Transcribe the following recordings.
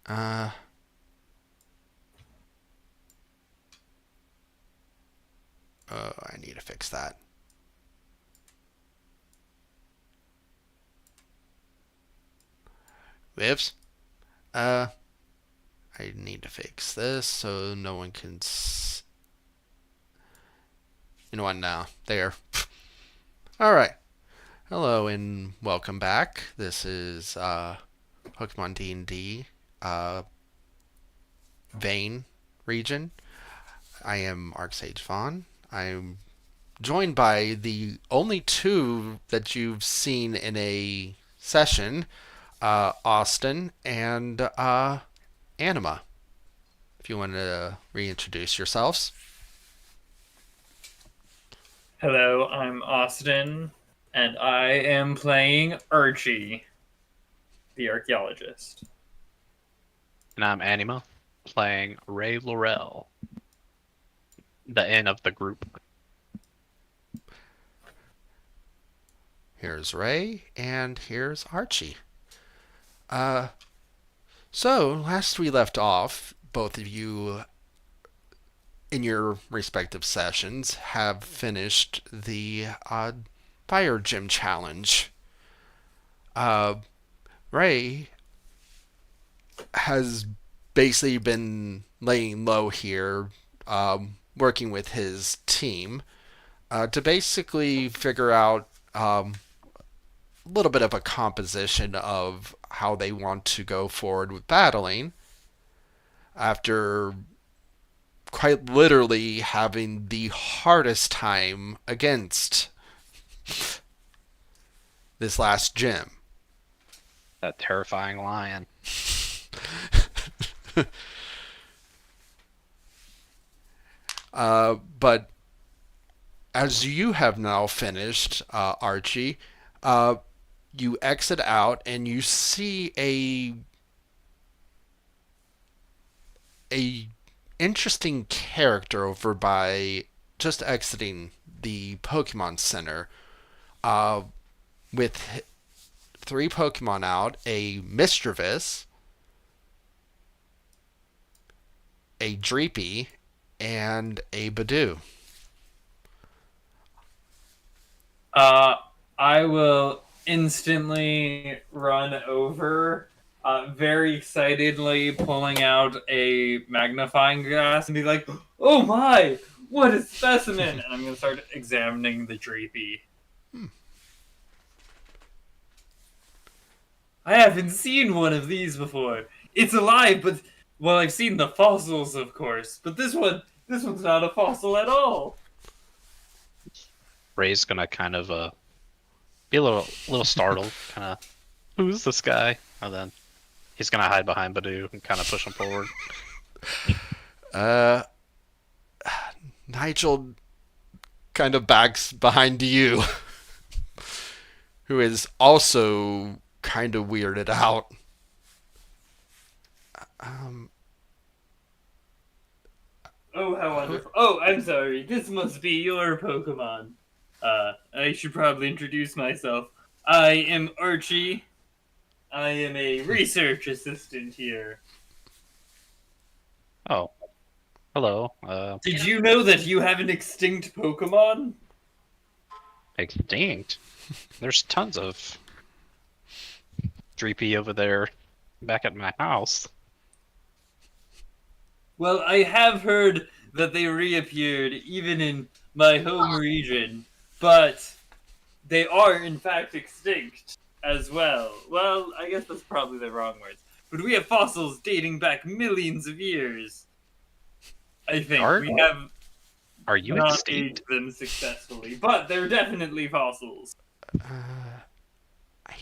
Uh, oh, I need to fix that. Whoops. Uh, I need to fix this so no one can. You know what? Now there. All right. Hello and welcome back. This is Pokemon D&D Vane region. I am Arcsage Vaughn. I'm joined by the only two that you've seen in a session, Austin and Anima. If you want to reintroduce yourselves. Hello, I'm Austin, and I am playing Archie, the archaeologist. And I'm Anima, playing Ray Laurel, the N of the group. Here's Ray, and here's Archie. Uh, so, last we left off, both of you in your respective sessions have finished the Fire Gym Challenge. Uh, Ray has basically been laying low here, working with his team to basically figure out a little bit of a composition of how they want to go forward with battling after quite literally having the hardest time against this last gym. That terrifying lion. But as you have now finished, Archie, you exit out and you see a interesting character over by just exiting the Pokemon Center, uh, with three Pokemon out: a Mischievous, a Dreepy, and a Badoo. Uh, I will instantly run over, very excitedly pulling out a magnifying glass and be like, "Oh my, what a specimen!" And I'm going to start examining the Dreepy. I haven't seen one of these before. It's alive, but well, I've seen the fossils, of course, but this one's not a fossil at all. Ray's gonna kind of be a little startled, kind of, who's this guy? And then he's gonna hide behind Badoo and kind of push him forward. Uh, Nigel kind of backs behind you, who is also kind of weirded out. Um, Oh, how wonderful. Oh, I'm sorry. This must be your Pokemon. I should probably introduce myself. I am Archie. I am a research assistant here. Oh, hello. Did you know that you have an extinct Pokemon? Extinct. There's tons of Dreepy over there back at my house. Well, I have heard that they reappeared even in my home region, but they are in fact extinct as well. Well, I guess that's probably the wrong words. But we have fossils dating back millions of years. I think Are we have are you not extinct? aged them successfully, but they're definitely fossils. I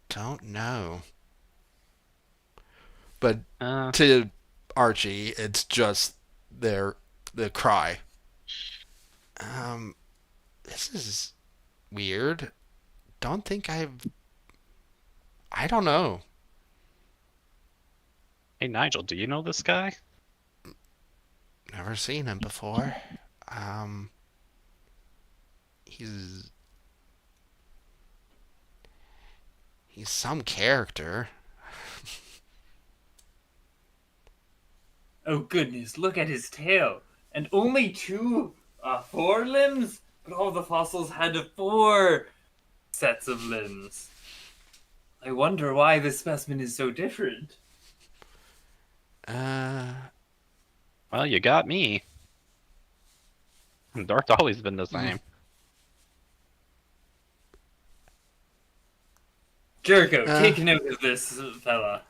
don't know. But Uh, to Archie, it's just the cry. Um, this is weird. Don't think I don't know. hey Nigel, do you know this guy? Never seen him before. Um, he's he's some character. Oh goodness, look at his tail. And only two forelimbs? But all the fossils had four sets of limbs. I wonder why this specimen is so different. Uh, Well, you got me. Dart's always been the mm, same. Jericho, uh, take note of this fella.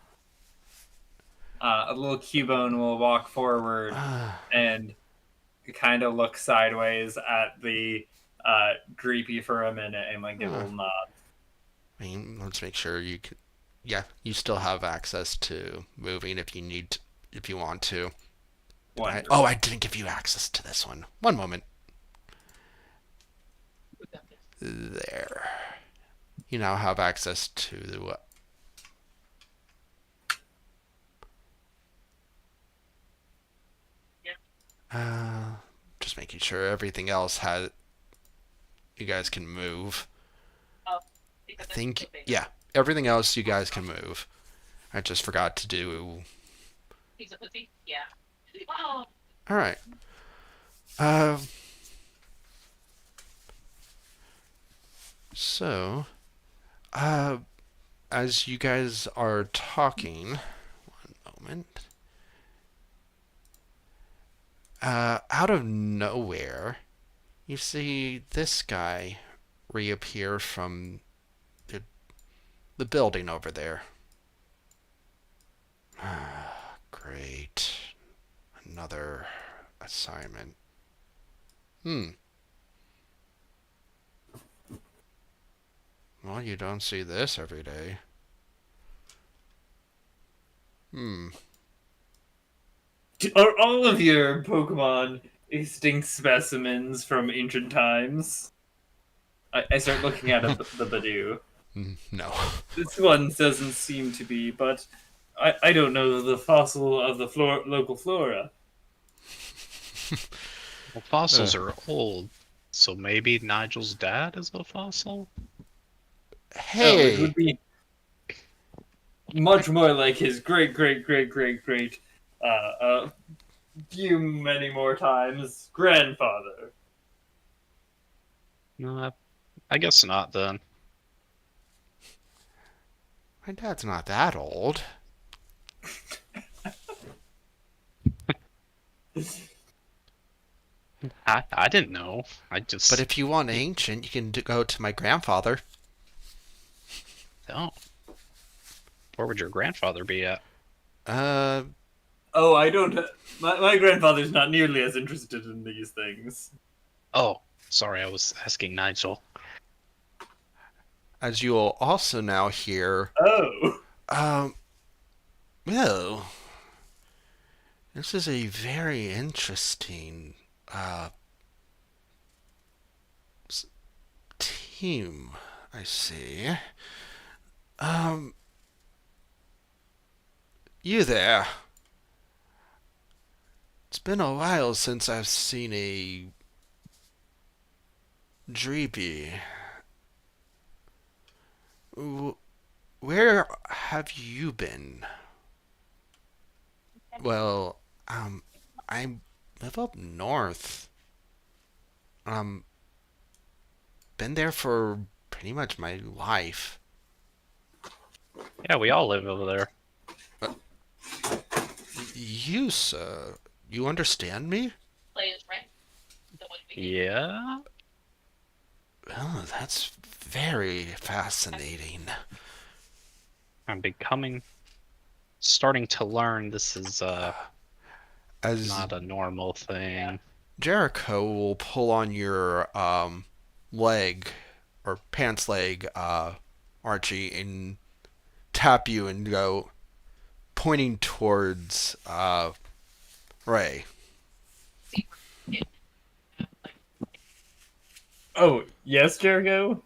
A little Cubone will walk forward uh, and kind of look sideways at the Dreepy for a minute and like give a uh, little nod. I mean, let's make sure you can. Yeah, you still have access to moving if you need, if you want to. Oh, Wonderful. I didn't give you access to this one. One moment. There. You now have access to the. Uh, just making sure everything else has. You guys can move. I think. Yeah, everything else you guys can move. I just forgot to do. All right. Uh, so, uh, as you guys are talking, one moment. Out of nowhere, you see this guy reappear from the, the building over there. Great. Another assignment. Hmm. Well, you don't see this every day. Hmm. Are all of your Pokemon extinct specimens from ancient times? I start looking at the Badoo. No. This one doesn't seem to be, but I don't know the fossil of the local flora. Well, Uh, fossils are old, so maybe Nigel's dad is a fossil? Oh, it hey, would be much more like his great great great great great few many more times grandfather. No, I guess not then. my dad's not that old. I didn't know. But if you want ancient, you can go to my grandfather. Oh, where would your grandfather be at? Uh, Oh, I don't. My grandfather's not nearly as interested in these things. Oh, sorry, I was asking Nigel. as you will also now hear, Oh, um, well, this is a very interesting uh, team. I see. Um, you there? It's been a while since I've seen a Dreepy. Where have you been? Well, I live up north. Um, been there for pretty much my life. Yeah, we all live over there. Uh, you, sir, you understand me? Yeah? Oh, that's very fascinating. I'm starting to learn this is As not a normal thing. Jericho will pull on your leg or pants leg, Archie, and tap you and go pointing towards Ray. oh yes, Jericho.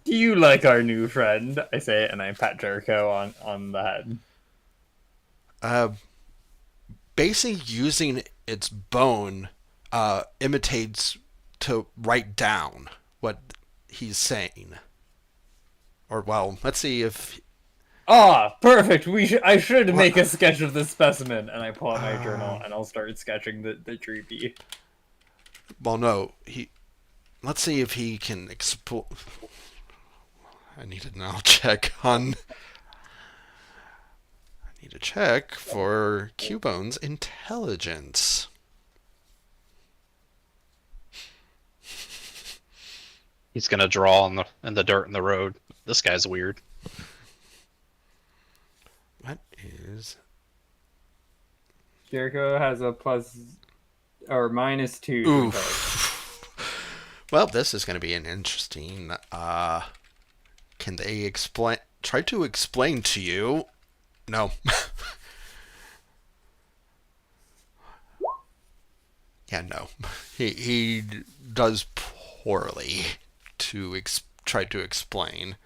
Do you like our new friend? I say it, and I pat Jericho on the head. Uh, Basically, using its bone imitates to write down what he's saying. Or well, let's see if Ah, perfect. I should What? make a sketch of this specimen, and I pull out my journal Um, and I'll start sketching the tree. well, no. Let's see if he can explore. I need to now check on. I need to check for Cubone's intelligence. He's gonna draw in the dirt in the road. This guy's weird. What is? Jericho has a plus or -2 to intelligence. Oof. Well, this is going to be an interesting. Can they explain? Try to explain to you. No. Yeah, no. He does poorly to try to explain.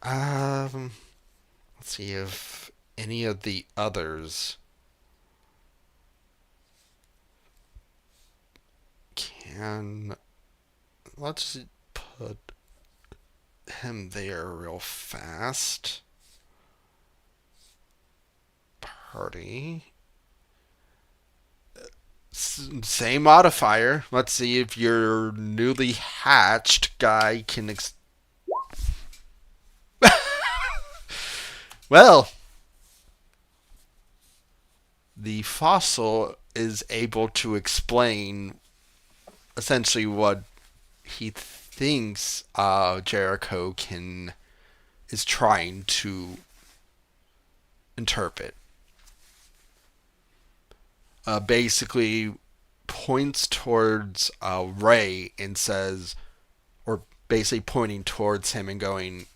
Let's see if any of the others can. Let's put him there real fast. Party. Same modifier. Let's see if your newly hatched guy can. Well, the fossil is able to explain essentially what he thinks Jericho can is trying to interpret. Basically points towards Ray and says, or basically pointing towards him and going,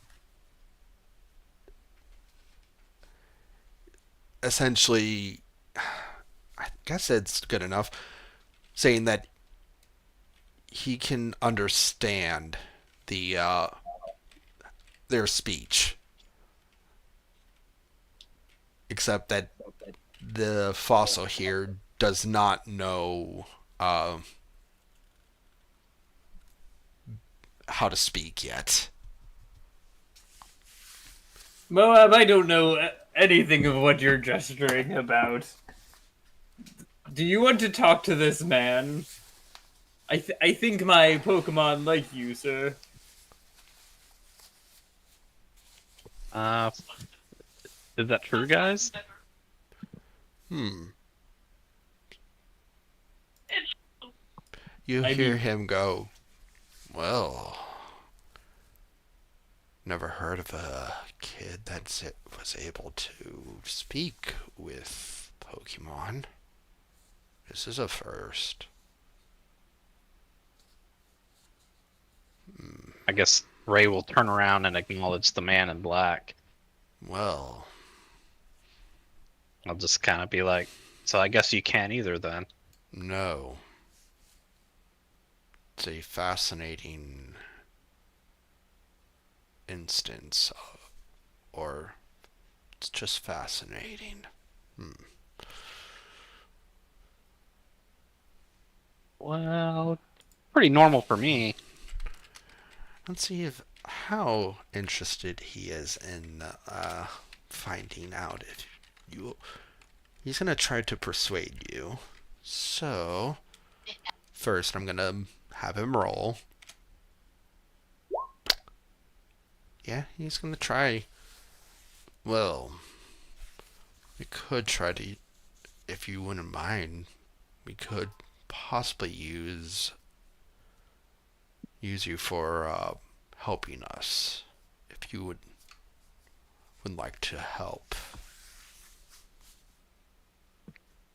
essentially, I guess it's good enough, saying that he can understand their speech, except that the fossil here does not know how to speak yet. Moab, I don't know anything of what you're gesturing about. Do you want to talk to this man? I think my Pokemon like you, sir. Uh, is that true, guys? Hmm. You I hear mean, him go, well, never heard of a kid that was able to speak with Pokemon. This is a first. I guess Ray will turn around and acknowledge the man in black. Well, I'll just kind of be like, so I guess you can't either then. no. It's a fascinating instance, or it's just fascinating. Well, pretty normal for me. Let's see if how interested he is in finding out if you. He's gonna try to persuade you. So first, I'm gonna have him roll. Yeah, he's gonna try. Well, we could try to, if you wouldn't mind, we could possibly use you for helping us, if you would like to help.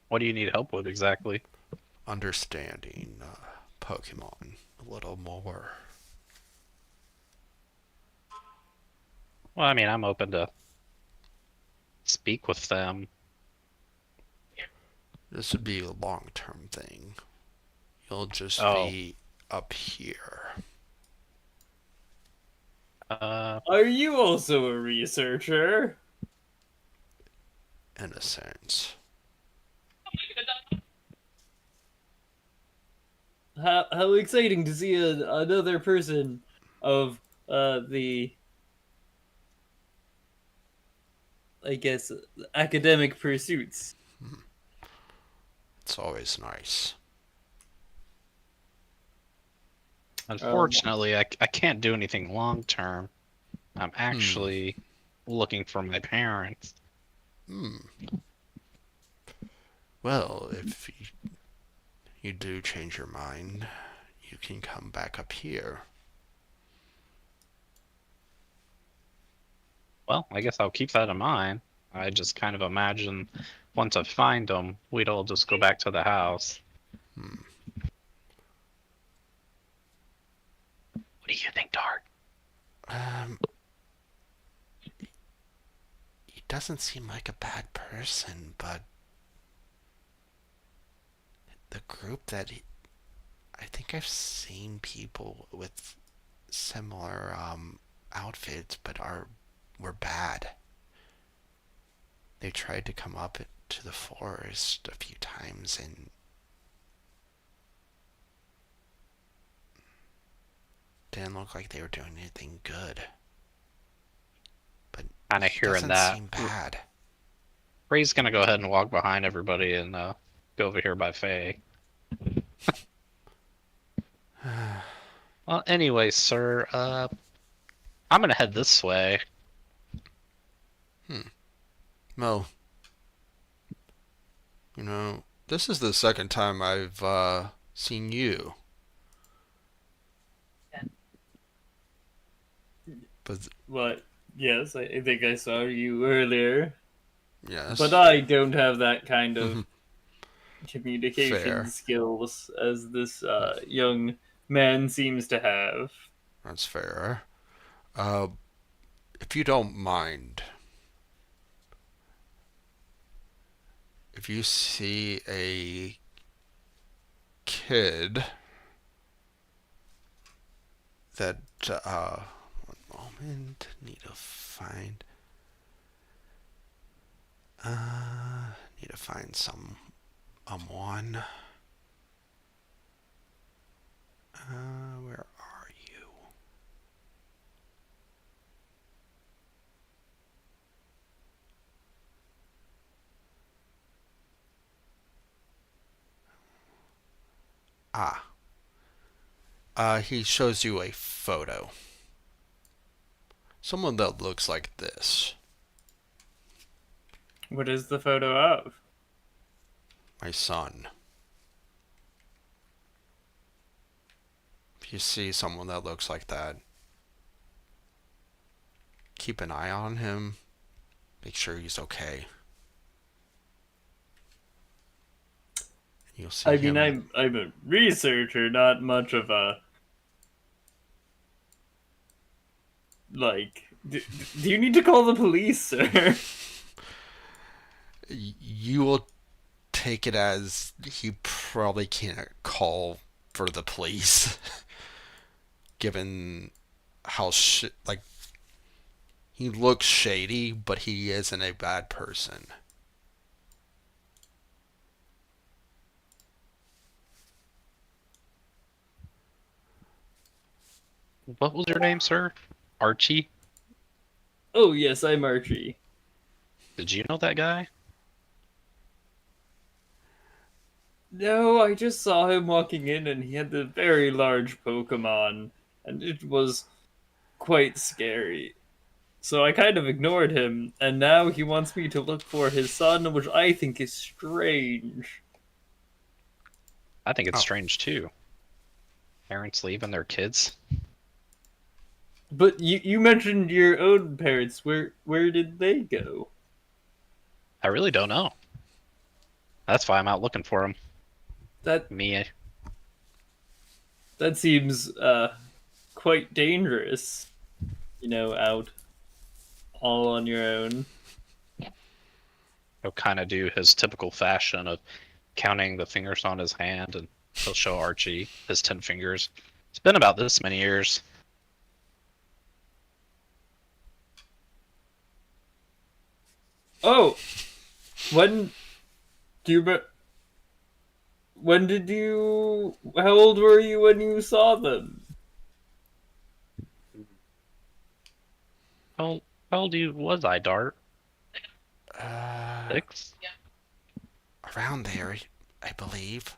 What do you need help with exactly? Understanding Pokemon a little more. Well, I mean, I'm open to speak with them. This would be a long-term thing. You'll just Oh, be up here, are you also a researcher? in a sense. How exciting to see another person of the I guess, academic pursuits. It's always nice. Um, Unfortunately, I can't do anything long term. I'm Hmm. actually looking for my parents. Hmm. Well, if you do change your mind, you can come back up here. Well, I guess I'll keep that in mind. I just kind of imagine once I find them, we'd all just go back to the house. Hmm. What do you think, Dart? Um, he doesn't seem like a bad person, but the group I think I've seen people with similar outfits, but were bad. They tried to come up to the forest a few times and didn't look like they were doing anything good. But Kind of he hearing doesn't that. seem bad. Ray's gonna go ahead and walk behind everybody and go over here by Faye. Well, anyway, sir, I'm gonna head this way. Hmm. Well, this is the second time I've seen you. But what? Yes, I think I saw you earlier, but yes, I don't have that kind of communication fair. skills as this young man seems to have. That's fair. Uh, if you don't mind, if you see a kid that one moment need to find need to find someone. Where are you? Ah, he shows you a photo. Someone that looks like this. What is the photo of? My son. If you see someone that looks like that, keep an eye on him. Make sure he's okay. You'll see I mean, him. I'm a researcher, not much of a like. Do you need to call the police, sir? You will take it as he probably can't call for the police, given how like he looks shady, but he isn't a bad person. What was your name, sir? Archie? Oh yes, I'm Archie. Did you know that guy? No, I just saw him walking in, and he had the very large Pokemon, and it was quite scary. So I kind of ignored him, and now he wants me to look for his son, which I think is strange. I think it's Oh, strange too. Parents leaving their kids. But you mentioned your own parents. Where did they go? I really don't know. That's why I'm out looking for him. That Me, that seems quite dangerous. Out all on your own. he'll kind of do his typical fashion of counting the fingers on his hand, and he'll show Archie his 10 fingers. It's been about this many years. Oh, when do you? When did you? How old were you when you saw them? How old was I, Dart? Uh, 6? around there, I believe.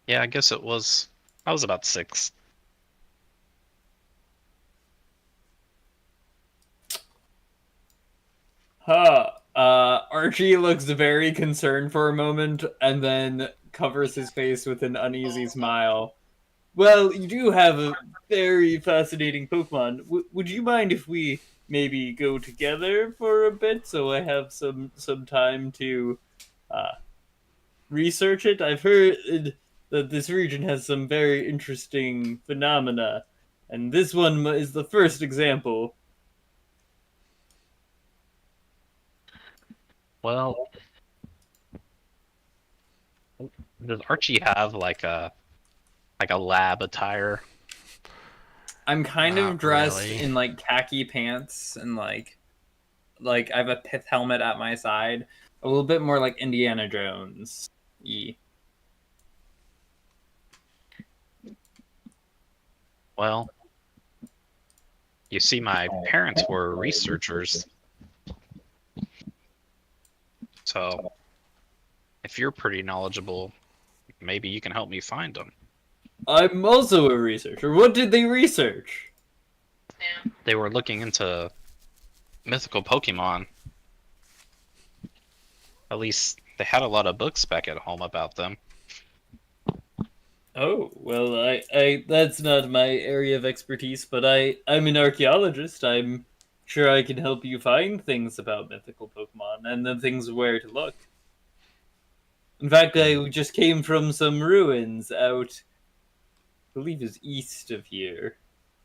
Yeah, I guess it was. I was about 6. Huh. Archie looks very concerned for a moment and then covers his face with an uneasy smile. Well, you do have a very fascinating Pokemon. Would you mind if we maybe go together for a bit so I have some time to uh, research it? I've heard that this region has some very interesting phenomena, and this one is the first example. Well, does Archie have like a lab attire? I'm kind of Not dressed really. in like khaki pants and like I have a pith helmet at my side, a little bit more like Indiana Jones. Well, you see, my parents were researchers, so if you're pretty knowledgeable, maybe you can help me find them. I'm also a researcher. What did they research? They were looking into mythical Pokemon. At least they had a lot of books back at home about them. Oh, well, I that's not my area of expertise, but I'm an archaeologist. I'm sure I can help you find things about mythical Pokemon and then things where to look. In fact, I just came from some ruins out, I believe is east of here,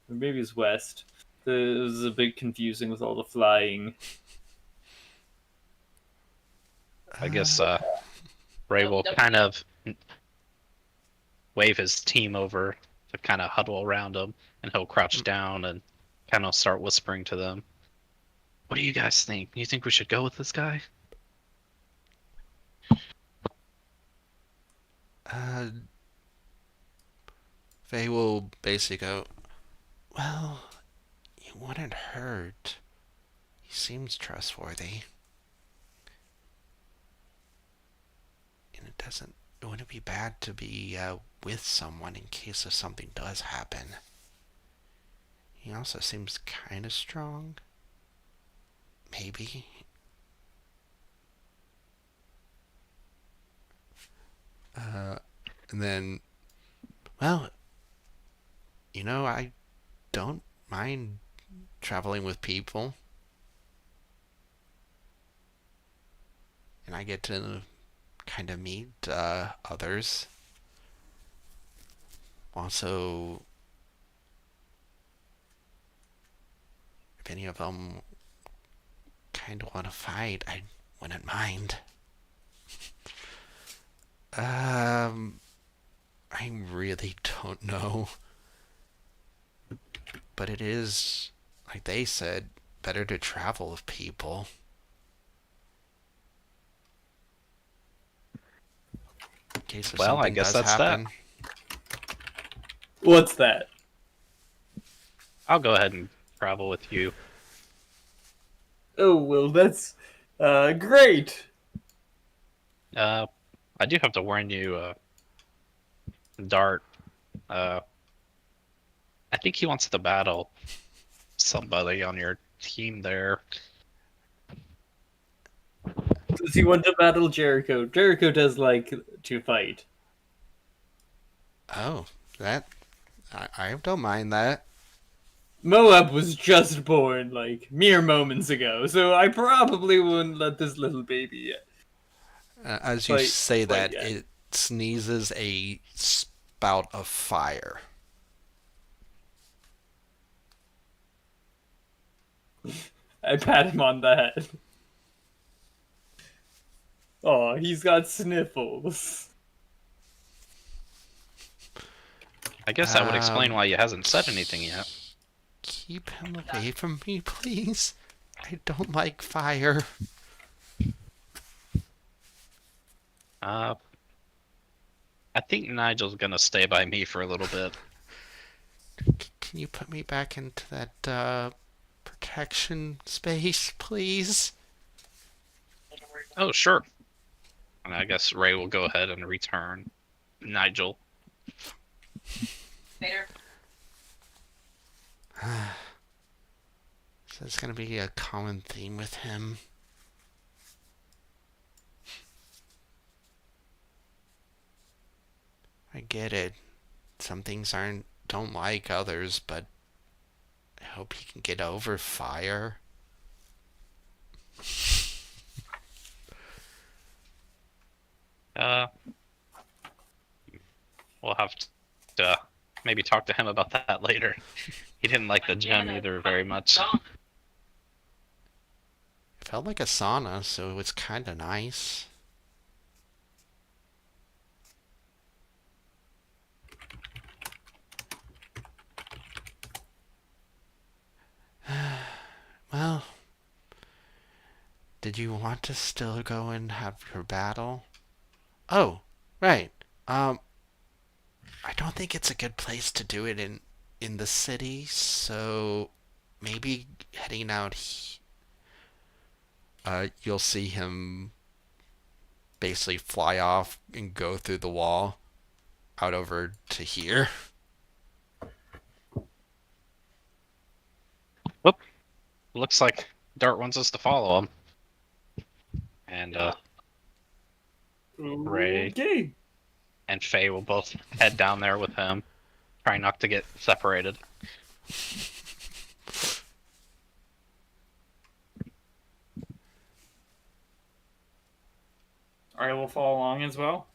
or maybe it's west. It was a bit confusing with all the flying. I Uh, guess Ray will kind of wave his team over to kind of huddle around him, and he'll crouch down and kind of start whispering to them. What do you guys think? You think we should go with this guy? uh, they will basically go, well, he wouldn't hurt. He seems trustworthy. And it wouldn't be bad to be with someone in case if something does happen. He also seems kind of strong. Maybe. Uh, and then, well, I don't mind traveling with people. And I get to kind of meet others. Also, if any of them kind of want to fight, I wouldn't mind. Um, I really don't know. But it is, like they said, better to travel with people. In case if Well, I something guess does that's that. happen. What's that? I'll go ahead and travel with you. Oh, well, that's great. Uh, I do have to warn you, Dart. Uh, I think he wants to battle somebody on your team there. Does he want to battle Jericho? Jericho does like to fight. Oh, that I don't mind that. Moab was just born like mere moments ago, so I probably wouldn't let this little baby As you fight say quite that, yet. it sneezes a spout of fire. I pat him on the head. Oh, he's got sniffles. I guess that would explain Um, why he hasn't said anything yet. keep him away from me, please. I don't like fire. Uh, I think Nigel's gonna stay by me for a little bit. Can you put me back into that protection space, please? Oh, sure. And I guess Ray will go ahead and return Nigel. Later. So it's gonna be a common theme with him. I get it. Some things don't like others, but I hope he can get over fire. Uh, we'll have to maybe talk to him about that later. He didn't like the gym either very much. It felt like a sauna, so it was kind of nice. Well, did you want to still go and have your battle? Oh, right. I don't think it's a good place to do it in the city, so maybe heading out. You'll see him basically fly off and go through the wall out over to here. Whoop. Looks like Dart wants us to follow him. And Ray Okay. and Faye will both head down there with him, trying not to get separated. I will follow along as well.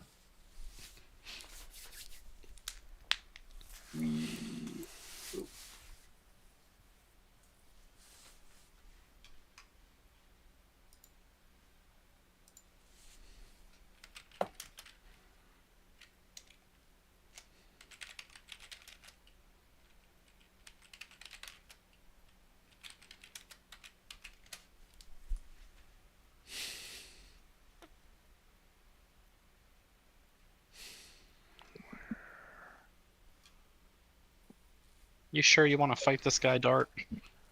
You sure you want to fight this guy, Dart?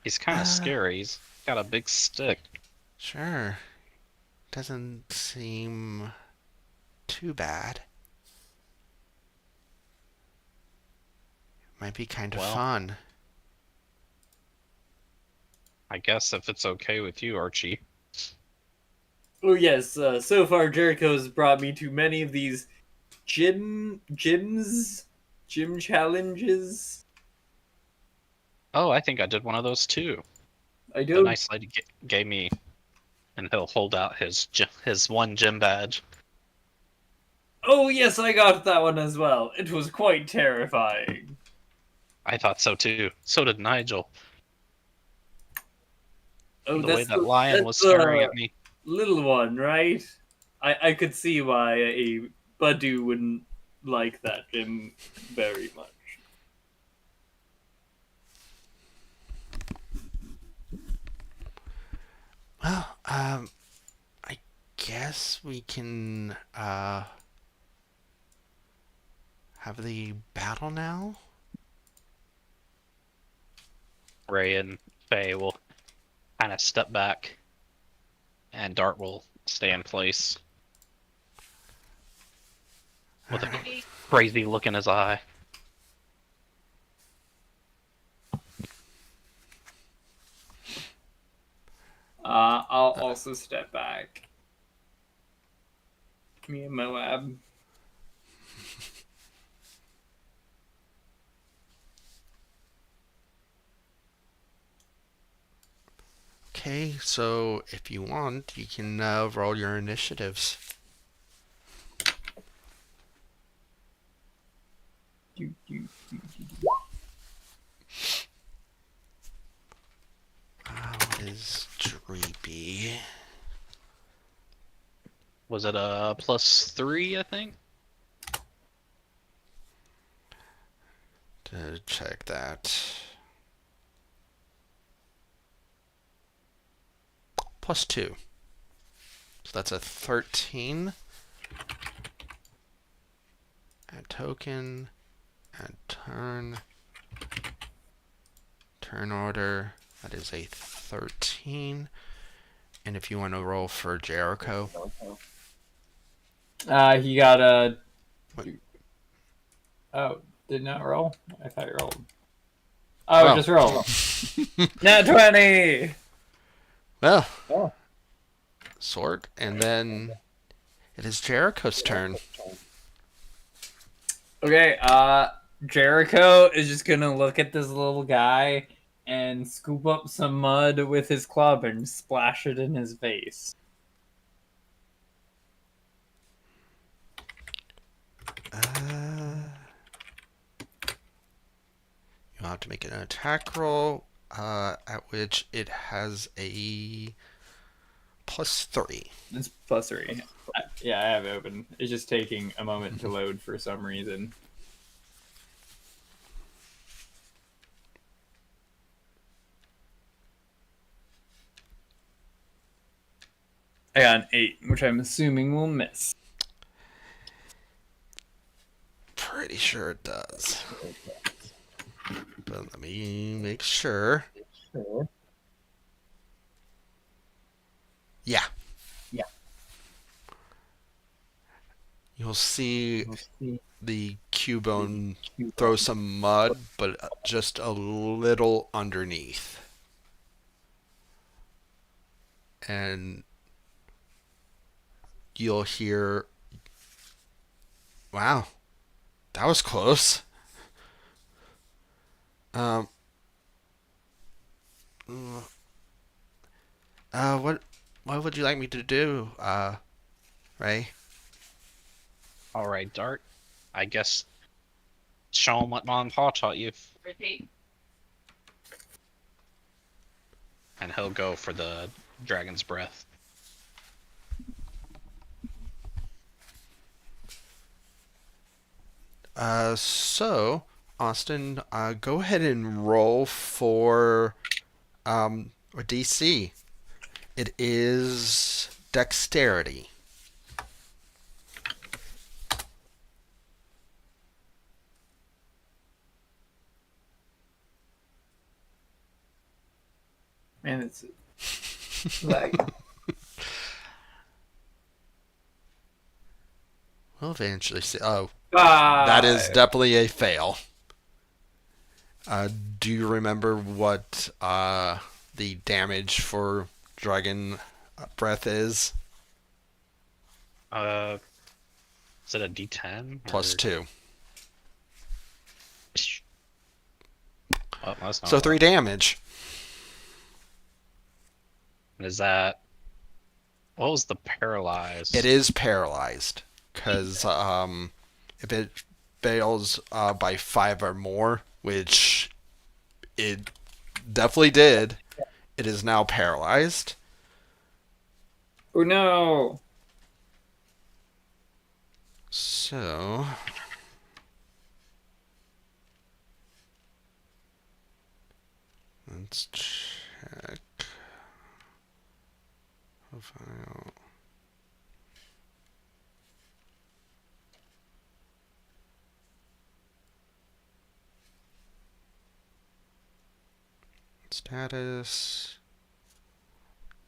He's kind of Uh, scary. He's got a big stick. Sure. Doesn't seem too bad. Might be kind of Well, fun. I guess if it's okay with you, Archie. Oh yes, so far Jericho's brought me to many of these gym challenges. Oh, I think I did one of those too. I The don't. nice lady gave me, and he'll hold out his one gym badge. Oh yes, I got that one as well. It was quite terrifying. I thought so too. So did Nigel. Oh, The way that that's lion was staring the at me. little one, right? I could see why a Badu wouldn't like that gym very much. Well, I guess we can have the battle now. Ray and Faye will kind of step back, and Dart will stay in place with a crazy look in his eye. I'll also step back. Me and Moab. Okay, so if you want, you can roll your initiatives. What is Dreepy? Was it a +3, I think? To check that. +2. So that's a 13. Add token. Add turn. Turn order. That is a 13. And if you want to roll for Jericho. He got a. What? Oh, did not roll. I thought you rolled. Oh, Well. just roll. Nat 20. Well, Oh. sword, and then it is Jericho's turn. Okay. Jericho is just gonna look at this little guy and scoop up some mud with his club and splash it in his face. You'll have to make an attack roll, at which it has a +3. It's +3. Yeah, I have it open. It's just taking a moment to load for some reason. I got an 8, which I'm assuming will miss. Pretty sure it does. But let me make sure. Yeah. You'll see the Cubone throw some mud, but just a little underneath. And you'll hear, wow, that was close. What would you like me to do, Ray? All right, Dart. I guess show him what Mom and Pa taught you. Repeat. And he'll go for the dragon's breath. So, Austin, go ahead and roll for a DC. It is dexterity. Man, it's like We'll eventually see. Oh, 5. that is definitely a fail. Do you remember what the damage for dragon breath is? Is it a D10? +2. Oh, that's not So 3 damage. Is that... What was the paralyzed? It is paralyzed. Because if it fails by 5 or more, which it definitely did, it is now paralyzed. Oh no! So let's check. Profile. Status.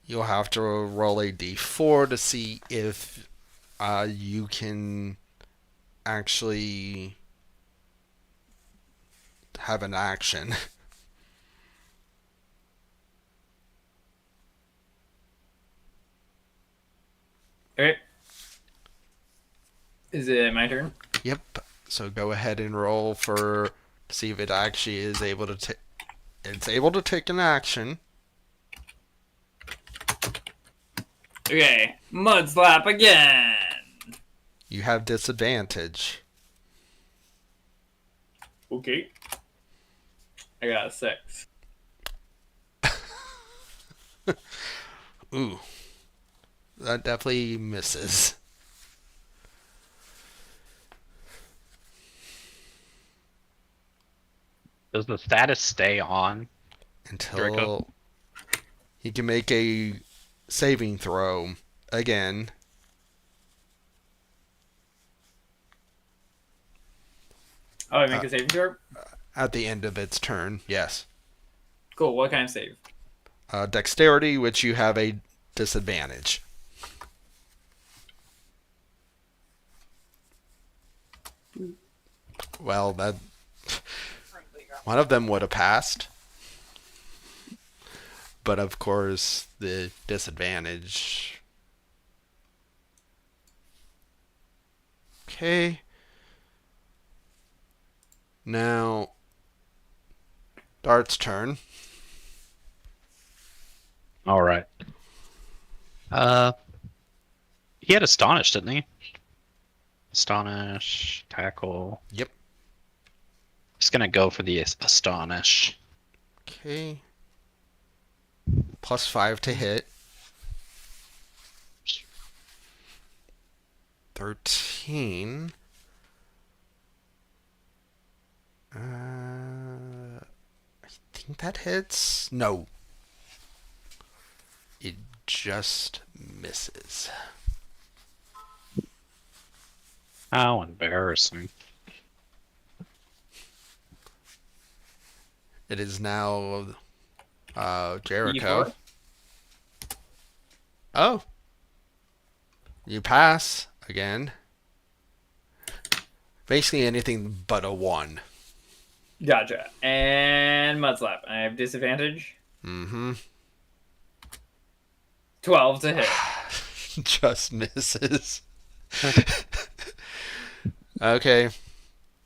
You'll have to roll a d4 to see if you can actually have an action. Okay. Is it my turn? Yep. So go ahead and roll for to see if it actually is able to take. It's able to take an action. Okay. Mud slap again! You have disadvantage. Okay. I got a 6. Ooh. That definitely misses. Does the status stay on? Until Draco? he can make a saving throw again. Oh, I make a saving throw? At the end of its turn, yes. Cool. What kind of save? Dexterity, which you have a disadvantage. Well, that one of them would have passed, but of course the disadvantage. Okay. Now, Dart's turn. All right. He had Astonish, didn't he? Astonish, tackle. Yep. Just gonna go for the Astonish. Okay. +5 to hit. 13. I think that hits. No. It just misses. How embarrassing. It is now Jericho. E4? Oh. You pass again. Basically anything but a 1. Gotcha. And Mudslap. I have disadvantage. Mm-hmm. 12 to hit. Just misses. Okay.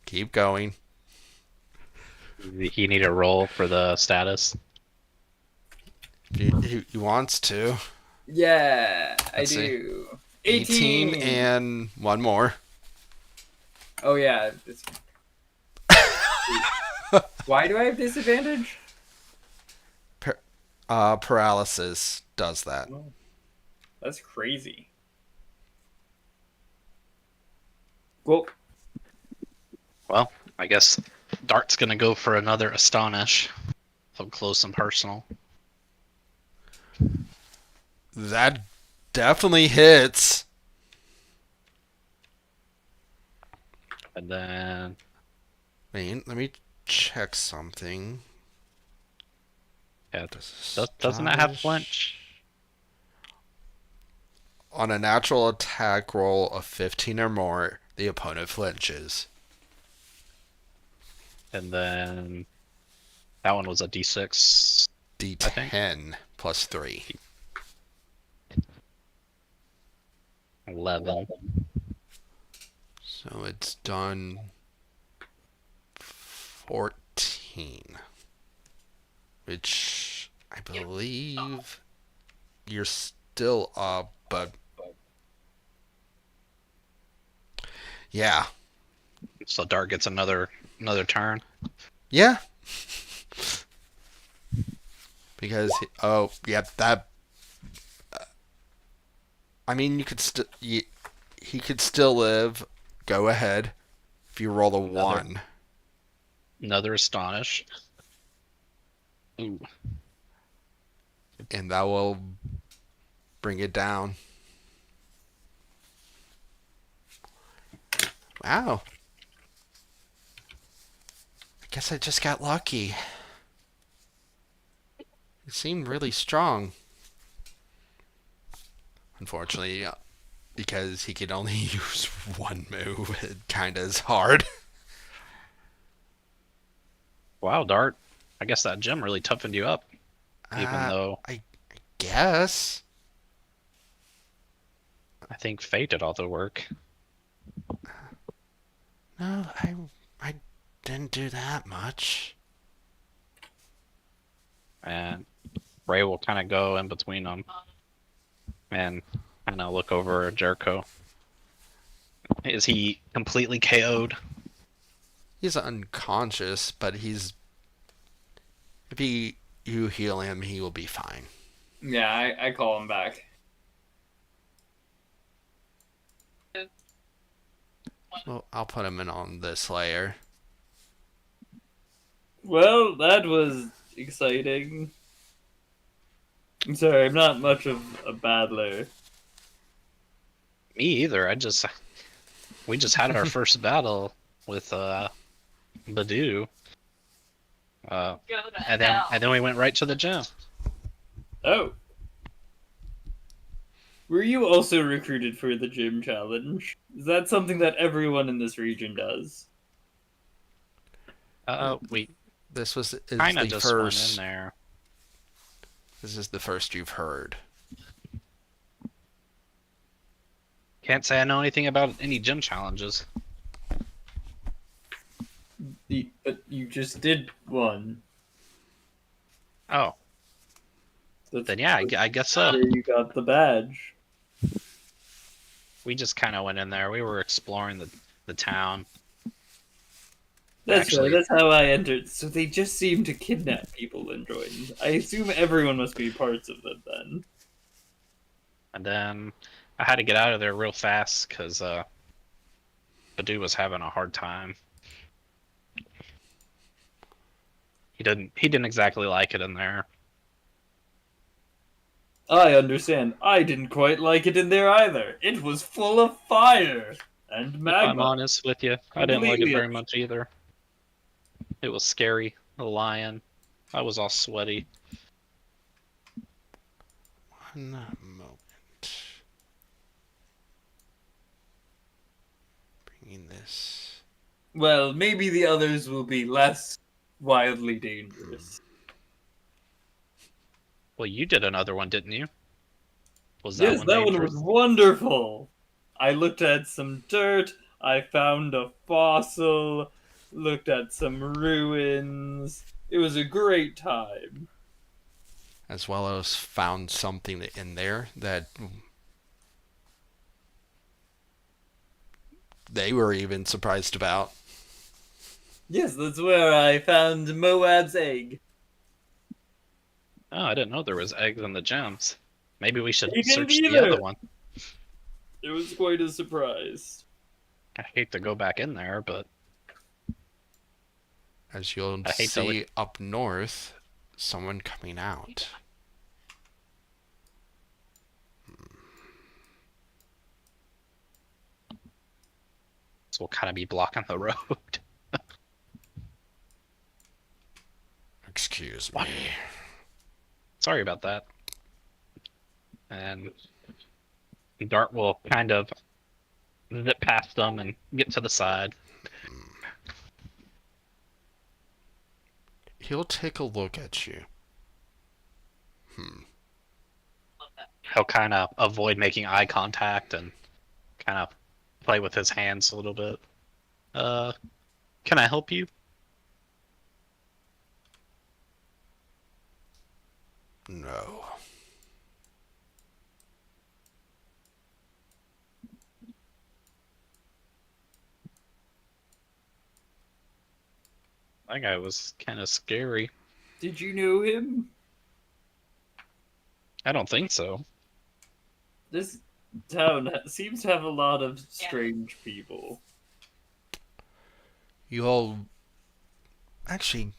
Keep going. He need a roll for the status. He wants to. Yeah, Let's I see. do. 18 and one more. Oh, yeah. Why do I have disadvantage? Paralysis does that. That's crazy. Well, Well, I guess Dart's gonna go for another Astonish. Up close and personal. That definitely hits. And then Wait, let me check something. yeah, doesn't it have Astonish. flinch? On a natural attack roll of 15 or more, the opponent flinches. And then that one was a D6. think. D10 plus 3. 11. So it's done 14. Which I believe you're still up, but yeah. So Dart gets another turn. Yeah. Because oh, yeah, that I mean, you could still he could still live. Go ahead. If you roll a 1. Another Astonish. Ooh. And that will bring it down. Wow. I guess I just got lucky. It seemed really strong. Unfortunately, because he could only use one move, it kind of is hard. Wow, Dart. I guess that gem really toughened you up. Even though I guess. I think Fate did all the work. No, I didn't do that much. And Ray will kind of go in between them and kind of look over at Jericho. Is he completely KO'd? He's unconscious, but he's if you heal him, he will be fine. yeah, I call him back. Well, I'll put him in on this layer. Well, that was exciting. I'm sorry, I'm not much of a battler. Me either. We just had our first battle with Badu. And then we went right to the gym. Oh. Were you also recruited for the gym challenge? Is that something that everyone in this region does? We This was is kind of the just went in first. there. This is the first you've heard. Can't say I know anything about any gym challenges. But you just did one. Oh, That's then yeah, I guess so. where you got the badge. We just kind of went in there. We were exploring the town. That's Actually, right, that's how I entered. So they just seem to kidnap people and join. I assume everyone must be parts of them then. and then I had to get out of there real fast because Badu was having a hard time. He didn't exactly like it in there. I understand. I didn't quite like it in there either. It was full of fire and If I'm magma. honest with you, I didn't like it Completely. very much either. It was scary. The lion. I was all sweaty. One moment. Bringing this. Well, maybe the others will be less wildly dangerous. Well, you did another one, didn't you? Was that Yes, one that one dangerous? was wonderful. I looked at some dirt, I found a fossil, looked at some ruins. It was a great time. As well as found something in there that they were even surprised about. Yes, that's where I found Moab's egg. Oh, I didn't know there was eggs in the gems. Maybe we should You didn't search the either. other one. It was quite a surprise. I hate to go back in there, but As you'll I hate to see up north, someone coming out. this will kind of be blocking the road. Excuse What? me. Sorry about that. And Dart will kind of zip past them and get to the side. He'll take a look at you. He'll kind of avoid making eye contact and kind of play with his hands a little bit. Can I help you? No. That guy was kind of scary. Did you know him? I don't think so. This town seems to have a lot of strange people. You all actually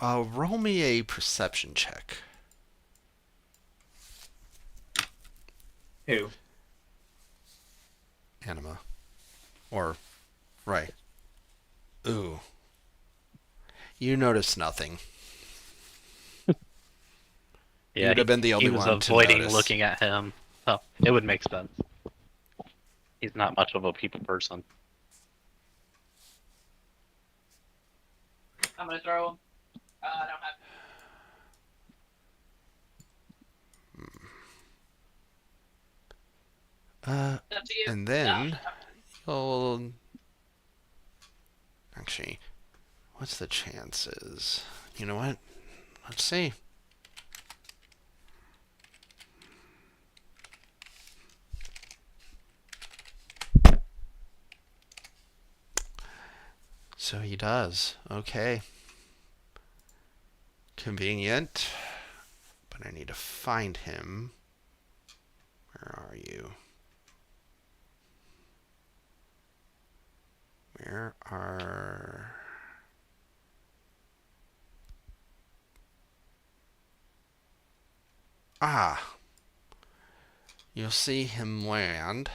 roll me a perception check. Who? Anima. Or right. Ooh. You notice nothing. Yeah, would have been the only he was one to avoiding notice. looking at him. Oh, it would make sense. He's not much of a people person. I'm gonna throw him. I don't have. It's up to you. And then you'll actually, what's the chances? You know what? Let's see. So he does. Okay. Convenient. But I need to find him. Where are you? Where are... Ah! You'll see him land.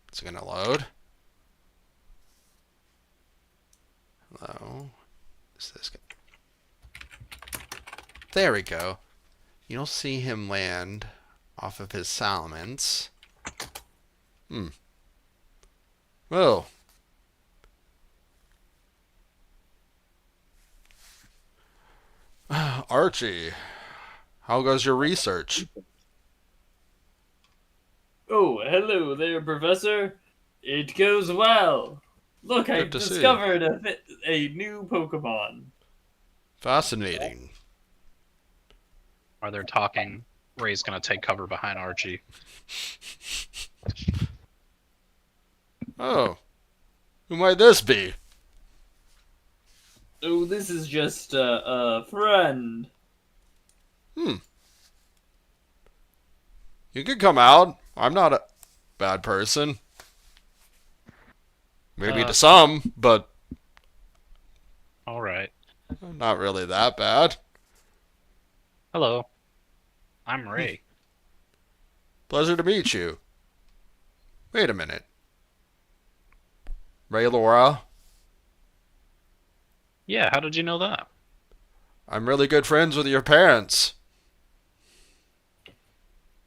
It's gonna load. Hello. Is this guy? There we go. You'll see him land off of his salamence. Well. Archie, how goes your research? Oh, hello there, Professor. It goes well. Look, Good I've to see. discovered a new Pokemon. Fascinating. Are they talking? Ray's gonna take cover behind Archie. Oh. Who might this be? Oh, this is just a friend. You can come out. I'm not a bad person. Maybe to some, but All right. not really that bad. Hello. I'm Ray. Pleasure to meet you. Wait a minute. Ray Laura, Yeah, how did you know that? I'm really good friends with your parents.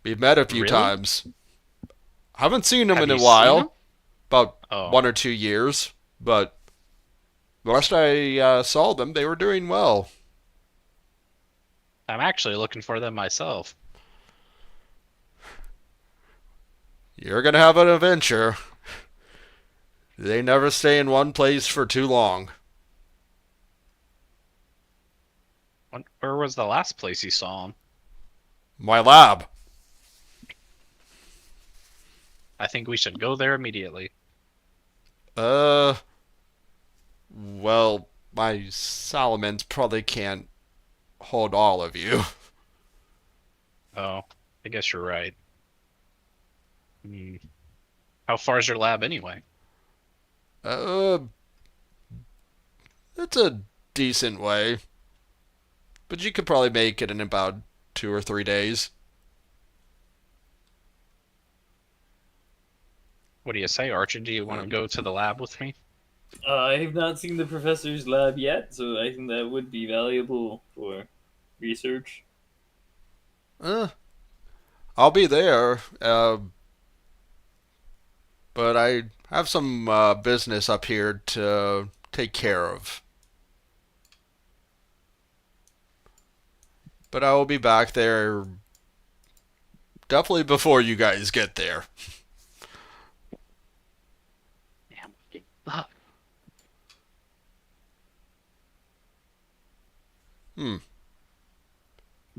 We've met a few Really? times. Haven't seen them Have in a you seen while. them? About Oh. 1 or 2 years. But last I saw them, they were doing well. I'm actually looking for them myself. You're gonna have an adventure. They never stay in one place for too long. Where was the last place you saw them? My lab. I think we should go there immediately. Well, my salamence probably can't hold all of you. Oh, I guess you're right. Hmm. How far is your lab anyway? Uh, it's a decent way. But you could probably make it in about 2 or 3 days. What do you say, Archie? Do you want to go to the lab with me? I have not seen the professor's lab yet, so I think that would be valuable for research. Uh, I'll be there. But I have some business up here to take care of. But I will be back there definitely before you guys get there. Damn. Look.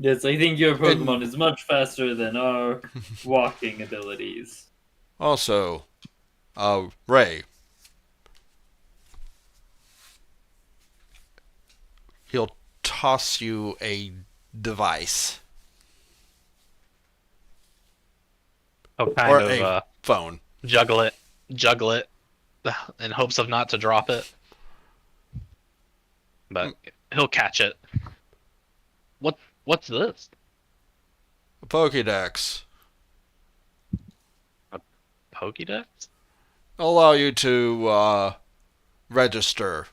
Yes, I think your Pokemon And- is much faster than our walking abilities. Also, Ray. He'll toss you a device. Oh, Or kind of a phone. juggle it, in hopes of not to drop it. But he'll catch it. What's this? A Pokédex. Pokédex? Allow you to register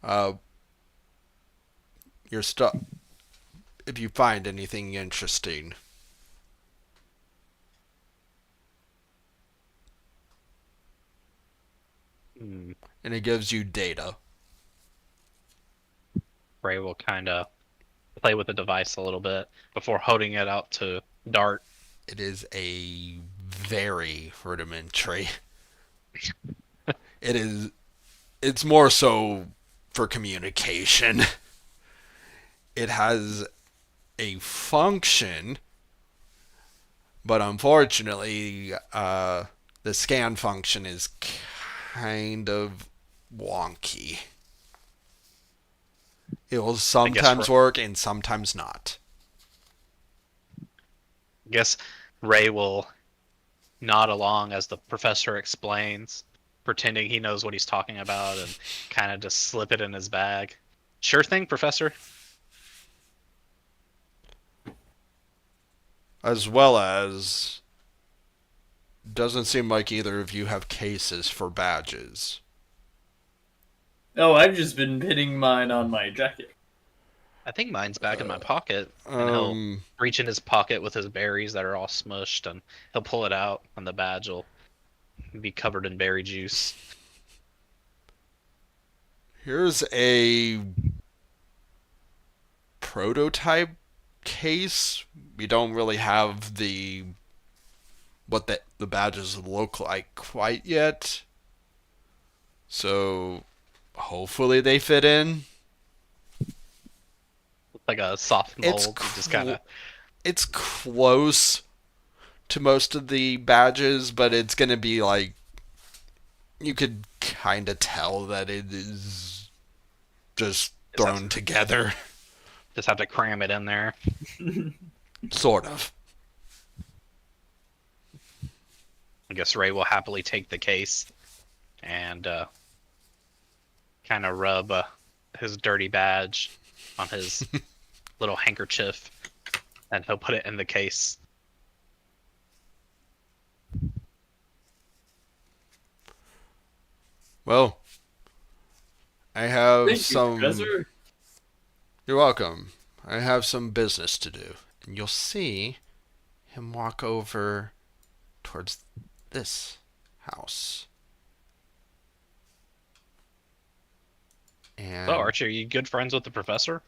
your stuff if you find anything interesting. Hmm. And it gives you data. Ray will kind of play with the device a little bit before holding it out to Dart. It is a very rudimentary. It's more so for communication. It has a function, but unfortunately, the scan function is kind of wonky. It will sometimes work and sometimes not. I guess Ray will nod along as the professor explains, pretending he knows what he's talking about, and kind of just slip it in his bag. Sure thing, Professor. As well as, doesn't seem like either of you have cases for badges. Oh, I've just been pinning mine on my jacket. I think mine's back in my pocket, and he'll Um, reach in his pocket with his berries that are all smushed, and he'll pull it out, and the badge will be covered in berry juice. here's a prototype case. We don't really have what the badges look like quite yet. So hopefully they fit in. Like a soft It's mold. You just kind of. it's close to most of the badges, but it's gonna be like you could kind of tell that it is just thrown together, Just have to cram it in there. sort of. I guess Ray will happily take the case and kind of rub his dirty badge on his little handkerchief, and he'll put it in the case. Well, I have Thank you, some. Professor. You're welcome. I have some business to do, and you'll see him walk over towards this house. And So, Archie, are you good friends with the professor?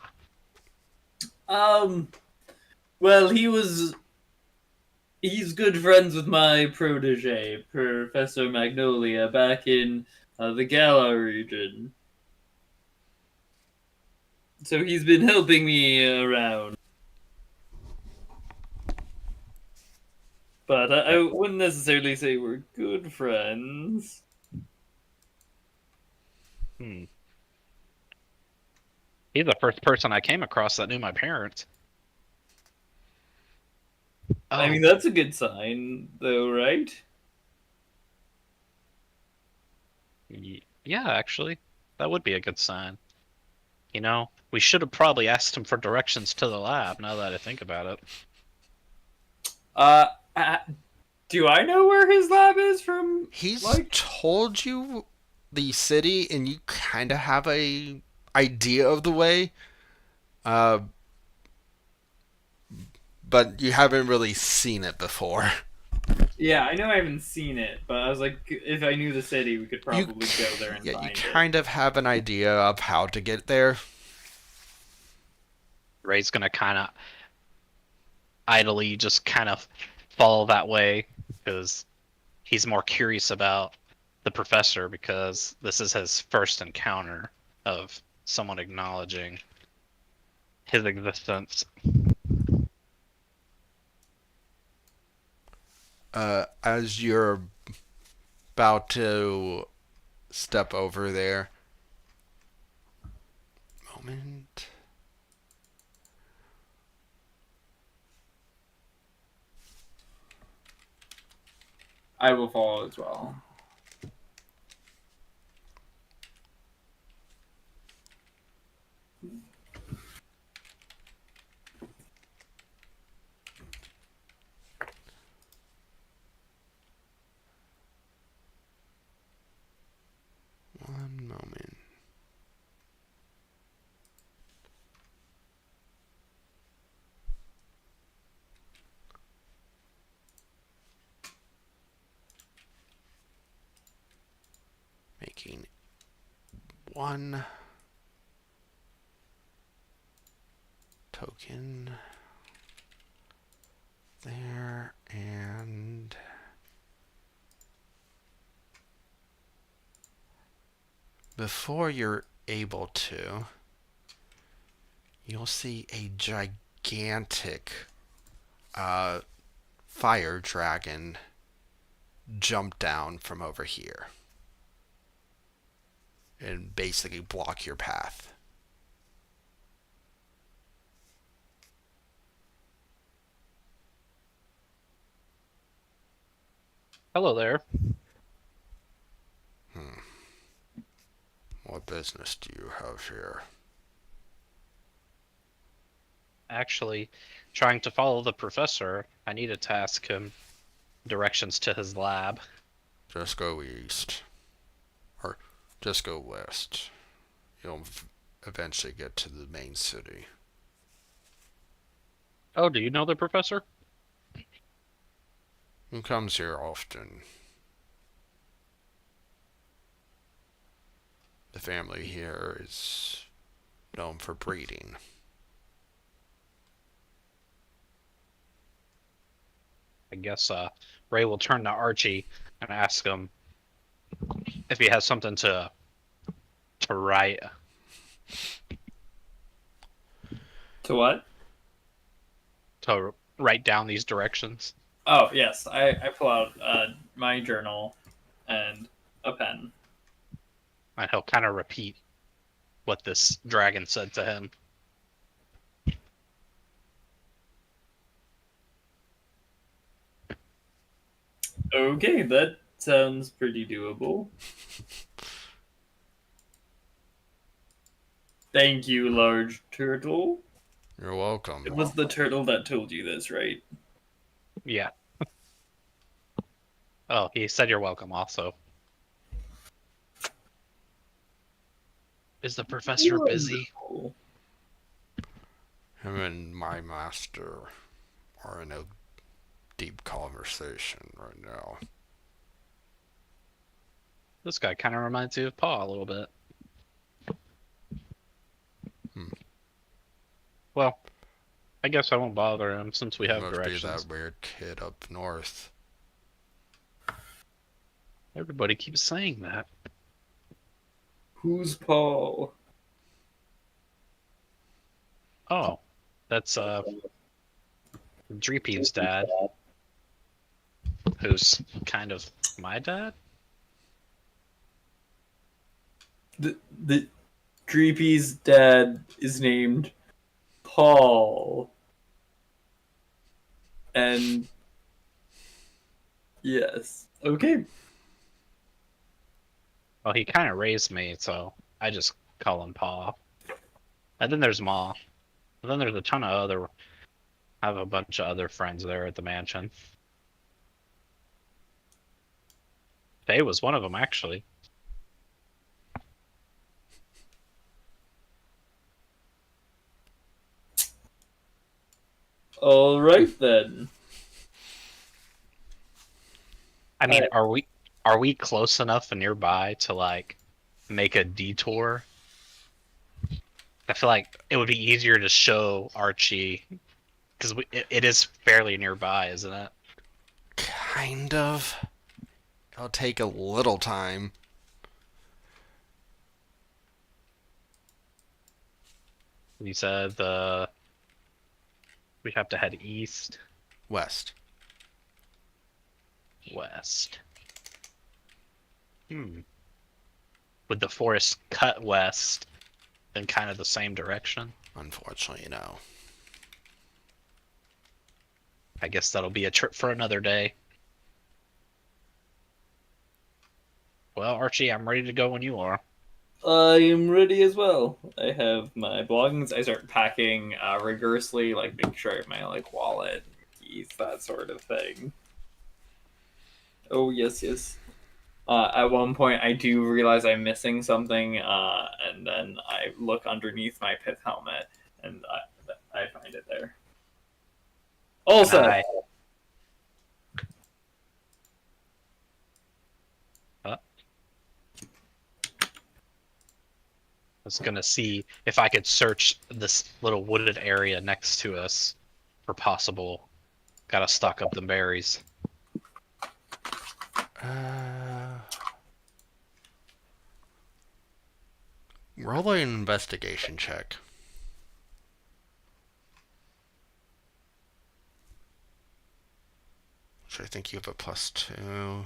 Well, he's good friends with my protege, Professor Magnolia, back in the Gala region. So he's been helping me around. But I wouldn't necessarily say we're good friends. Hmm. He's the first person I came across that knew my parents. Oh, I mean, that's a good sign, though, right? yeah, actually, that would be a good sign. You know, we should have probably asked him for directions to the lab, now that I think about it. Uh, uh, do I know where his lab is from? he's Like, told you the city, and you kind of have a idea of the way, uh, but you haven't really seen it before. yeah, I know I haven't seen it, but I was like, if I knew the city, we could You, probably go there and yeah, you find it. kind of have an idea of how to get there. Ray's gonna kind of idly just kind of follow that way because he's more curious about the professor because this is his first encounter of someone acknowledging his existence. As you're about to step over there, moment. I will follow as well. One moment. Making one token there, and before you're able to, you'll see a gigantic fire dragon jump down from over here and basically block your path. Hello there. What business do you have here? Actually, trying to follow the professor, I needed to ask him directions to his lab. Just go east. Or just go west. You'll eventually get to the main city. Oh, do you know the professor? Who comes here often? The family here is known for breeding. I guess Ray will turn to Archie and ask him if he has something to write. To what? To write down these directions. Oh, yes. I pull out my journal and a pen. And he'll kind of repeat what this dragon said to him. Okay, that sounds pretty doable. Thank you, large turtle. You're welcome. It was the turtle that told you this, right? Yeah. Oh, he said you're welcome also. Is the professor busy? Wonderful. Him and my master are in a deep conversation right now. This guy kind of reminds you of Paw a little bit. Well, I guess I won't bother him since we have Must be directions. that weird kid up north. Everybody keeps saying that. Who's Paul? Oh, that's Dreepy's dad, who's kind of my dad. The Dreepy's dad is named Paul. And yes. Okay. Well, he kind of raised me, so I just call him Paw. And then there's Ma. And then there's a ton of other. I have a bunch of other friends there at the mansion. Faye was one of them, actually. All right then. I mean, are we close enough and nearby to like make a detour? I feel like it would be easier to show Archie because it is fairly nearby, isn't it? Kind of. It'll take a little time. You said we have to head east, West. west. Would the forest cut west in kind of the same direction? Unfortunately, no. I guess that'll be a trip for another day. Well, Archie, I'm ready to go when you are. I am ready as well. I have my belongings. I start packing rigorously, like make sure I have my like wallet, keys, that sort of thing. Oh yes, yes. At one point, I do realize I'm missing something, and then I look underneath my pith helmet, and I find it there. Also, I was gonna see if I could search this little wooded area next to us for possible. Gotta stock up the berries. Roll an investigation check. Which I think you have a +2.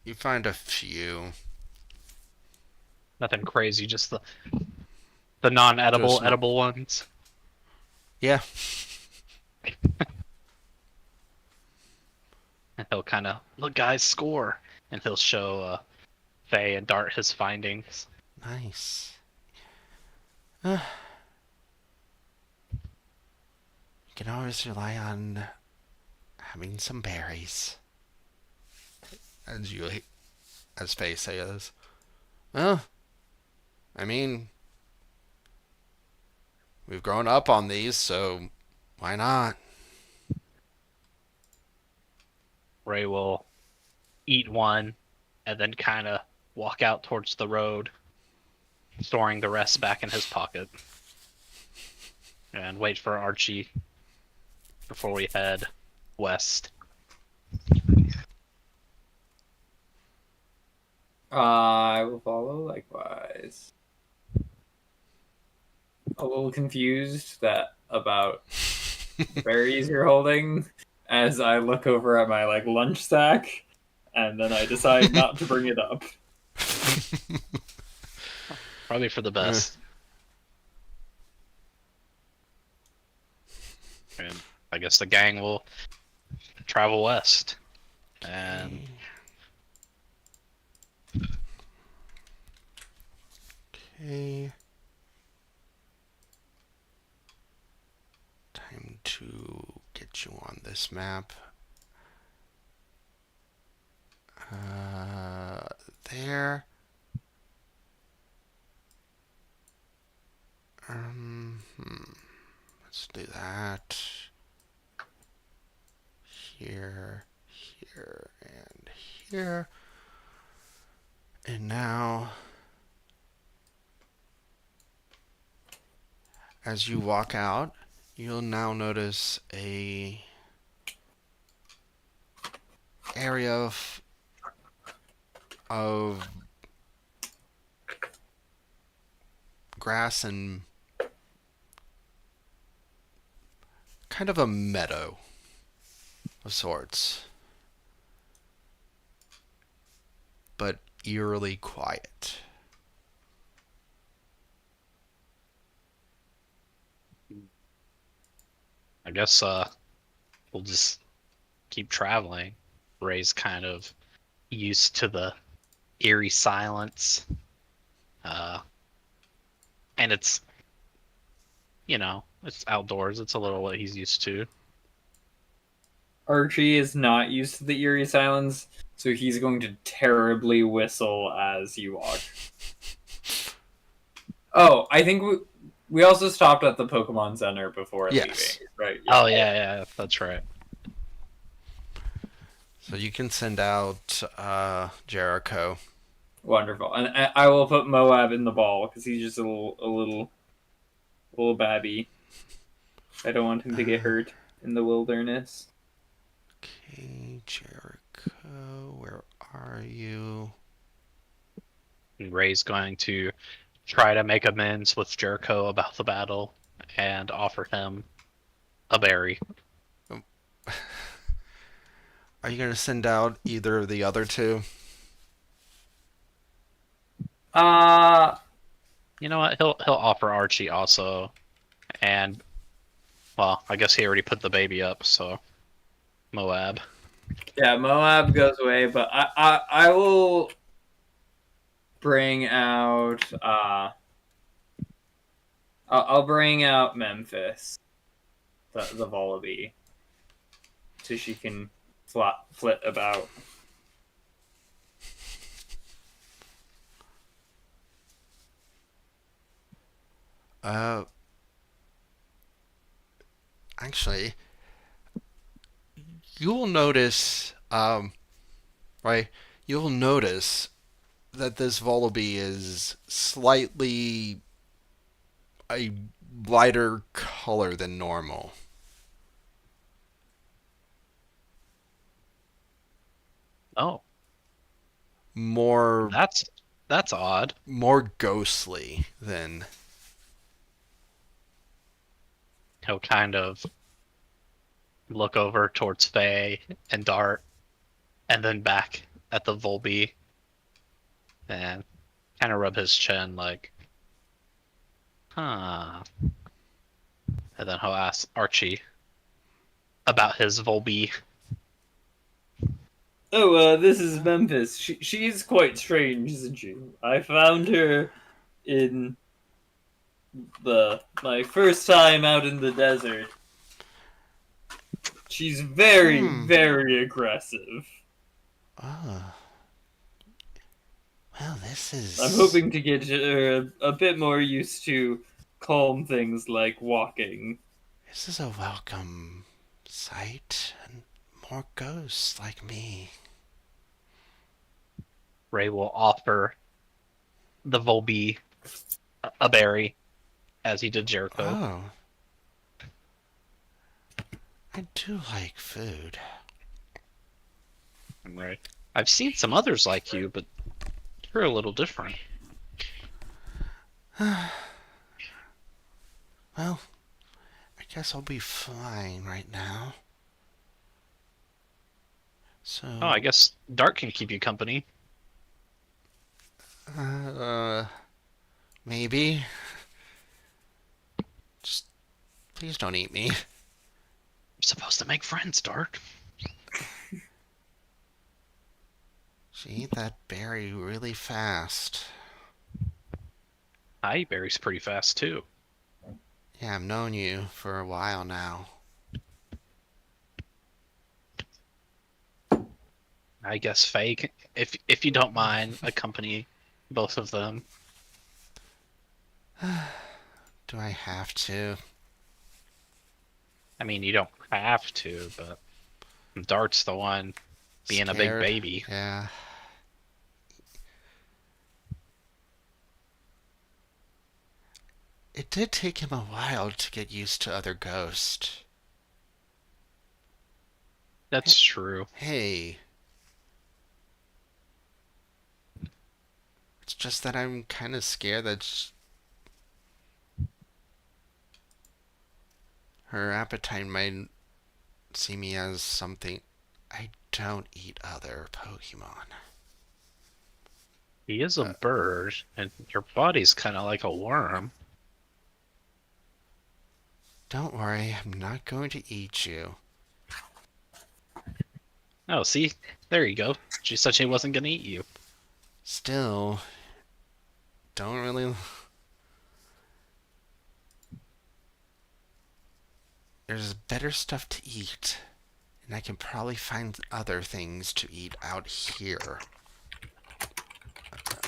You find a few. Nothing crazy, just the non-edible Just not- edible ones. Yeah. And he'll kind of look, guys, score, and he'll show Faye and Dart his findings. Nice. You can always rely on having some berries. as Faye says, well, I mean, we've grown up on these, so why not? Ray will eat one and then kind of walk out towards the road, storing the rest back in his pocket, and wait for Archie before we head west. I will follow likewise. A little confused about berries you're holding as I look over at my lunch sack, and then I decide not to bring it up. Probably for the best. And I guess the gang will travel west. And Okay. Time to get you on this map. There. Let's do that. Here, here, and here. And now, as you walk out, you'll now notice a area of grass and kind of a meadow of sorts, but eerily quiet. I guess we'll just keep traveling. Ray's kind of used to the eerie silence. And it's, it's outdoors. It's a little what he's used to. Archie is not used to the eerie silence, so he's going to terribly whistle as you walk. Oh, I think we also stopped at the Pokemon Center before Yes. leaving, right? Oh, yeah, that's right. So you can send out Jericho. Wonderful, and I will put Moab in the ball because he's just a little babby. I don't want him to get hurt in the wilderness. Okay, Jericho, where are you? And Ray's going to try to make amends with Jericho about the battle and offer him a berry. Are you going to send out either of the other two? You know what? He'll offer Archie also, and well, I guess he already put the baby up, so Moab. Yeah, Moab goes away, but I will bring out I'll bring out Memphis, the Volibee, so she can flit about. Actually, you'll notice, right? You'll notice that this Volibee is slightly a lighter color than normal. Oh, More that's odd. more ghostly than. He'll kind of look over towards Faye and Dart, and then back at the Volby, and kind of rub his chin like, huh. And then he'll ask Archie about his Volby. Oh, this is Memphis. She's quite strange, isn't she? I found her in my first time out in the desert. She's very, very aggressive. Oh, well, I'm is hoping to get a bit more used to calm things like walking. this is a welcome sight, and more ghosts like me. Ray will offer the Volby a berry, as he did Jericho. Oh, I do like food. Right. I've seen some others like you, but you're a little different. Well, I guess I'll be fine right now. Oh, I So, guess Dark can keep you company. uh, maybe. Just please don't eat me. You're supposed to make friends, Dark. She ate that berry really fast. I eat berries pretty fast too. Yeah, I've known you for a while now. I guess fake. If you don't mind, accompany both of them. Do I have to? I mean, you don't have to, but Dart's the one being a big Scared? baby. Yeah. It did take him a while to get used to other ghosts. That's true. Hey, it's just that I'm kind of scared that her appetite might see me as something. I don't eat other Pokemon. He is a Uh, bird, and your body's kind of like a worm. don't worry, I'm not going to eat you. Oh, see? There you go. She said she wasn't gonna eat you. Still, don't really. There's better stuff to eat, and I can probably find other things to eat out here.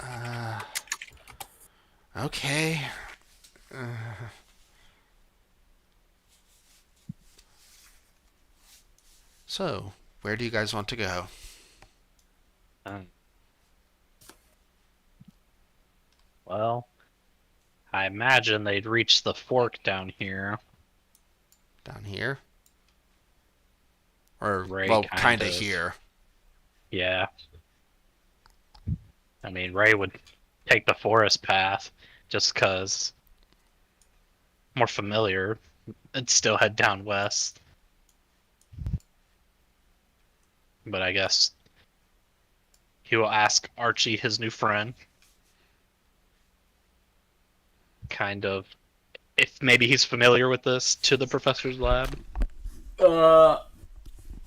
Uh, okay. Uh, so, where do you guys want to go? Um, well, I imagine they'd reach the fork down here. Down here? Or, Ray well, kind kinda of, here. yeah. I mean, Ray would take the forest path just 'cause more familiar and still head down west. But I guess he will ask Archie, his new friend, kind of if maybe he's familiar with this to the professor's lab. Uh,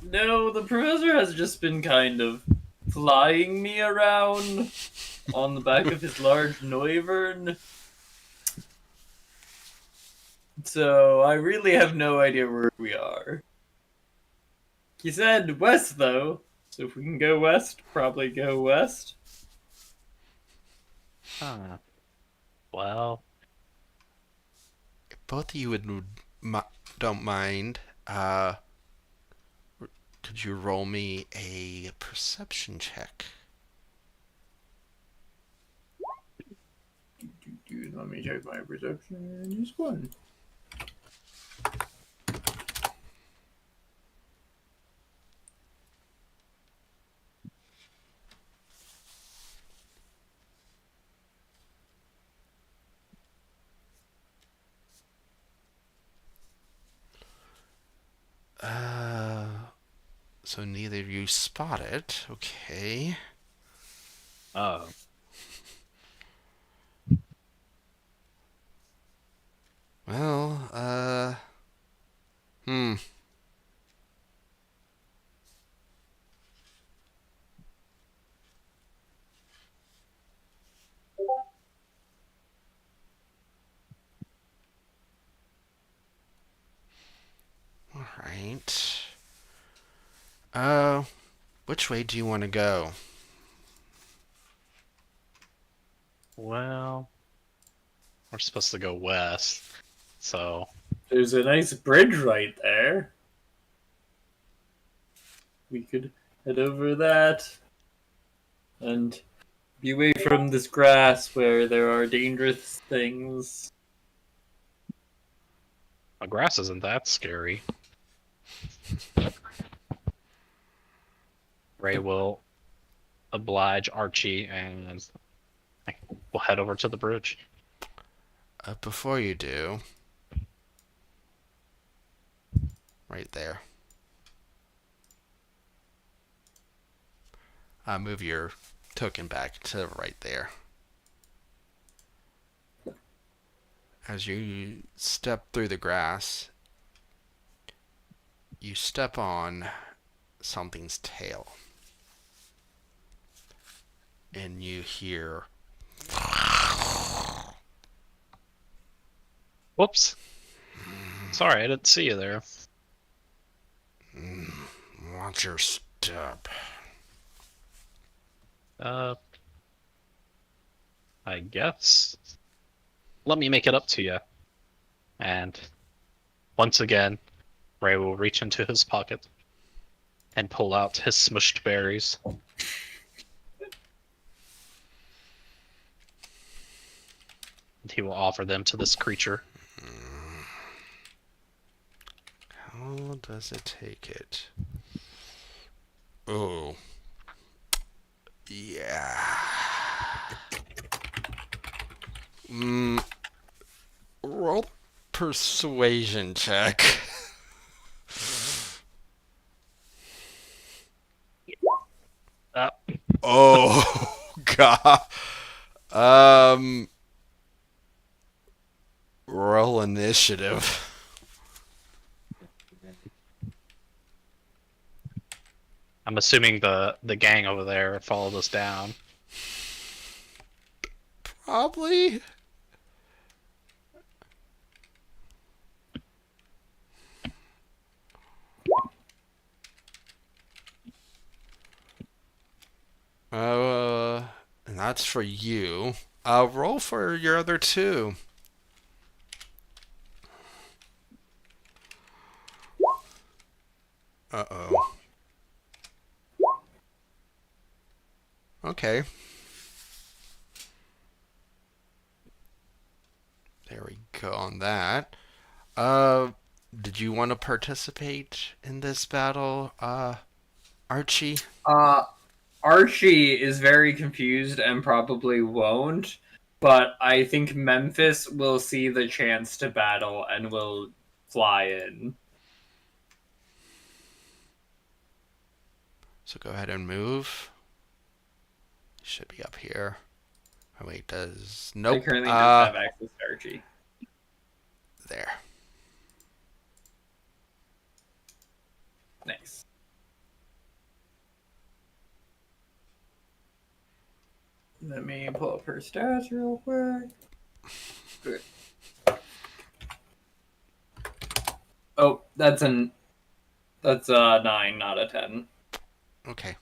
no, the professor has just been kind of flying me around on the back of his large Noivern. So I really have no idea where we are. He said west, though. So if we can go west, probably go west. Huh. Well, If both of you don't mind, could you roll me a perception check? Let me check my perception. Just one. Uh, so neither of you spot it. Okay. oh, Well, hmm. All right. Uh, Which way do you want to go? Well, we're supposed to go west, so There's a nice bridge right there. We could head over that and be away from this grass where there are dangerous things. the grass isn't that scary. Ray will oblige Archie, and we'll head over to the bridge. Before you do, right there. Move your token back to right there. As you step through the grass, you step on something's tail. And you hear, Whoops. Sorry, I didn't see you there. watch your step. I guess. Let me make it up to you. And once again, Ray will reach into his pocket and pull out his smushed berries. And he will offer them to this creature. How does it take it? Oh. Yeah. Roll persuasion check. Uh, Oh god. Roll initiative. I'm assuming the gang over there followed us down. Probably. And that's for you. Roll for your other two. Uh-oh. Okay. There we go on that. Did you want to participate in this battle, Archie? Uh, Archie is very confused and probably won't, but I think Memphis will see the chance to battle and will fly in. So go ahead and move. Should be up here. Oh wait, does I nope. currently just have access to Archie. There. Nice. Let me pull up her stats real quick. Good. Oh, that's a 9, not a 10. Okay.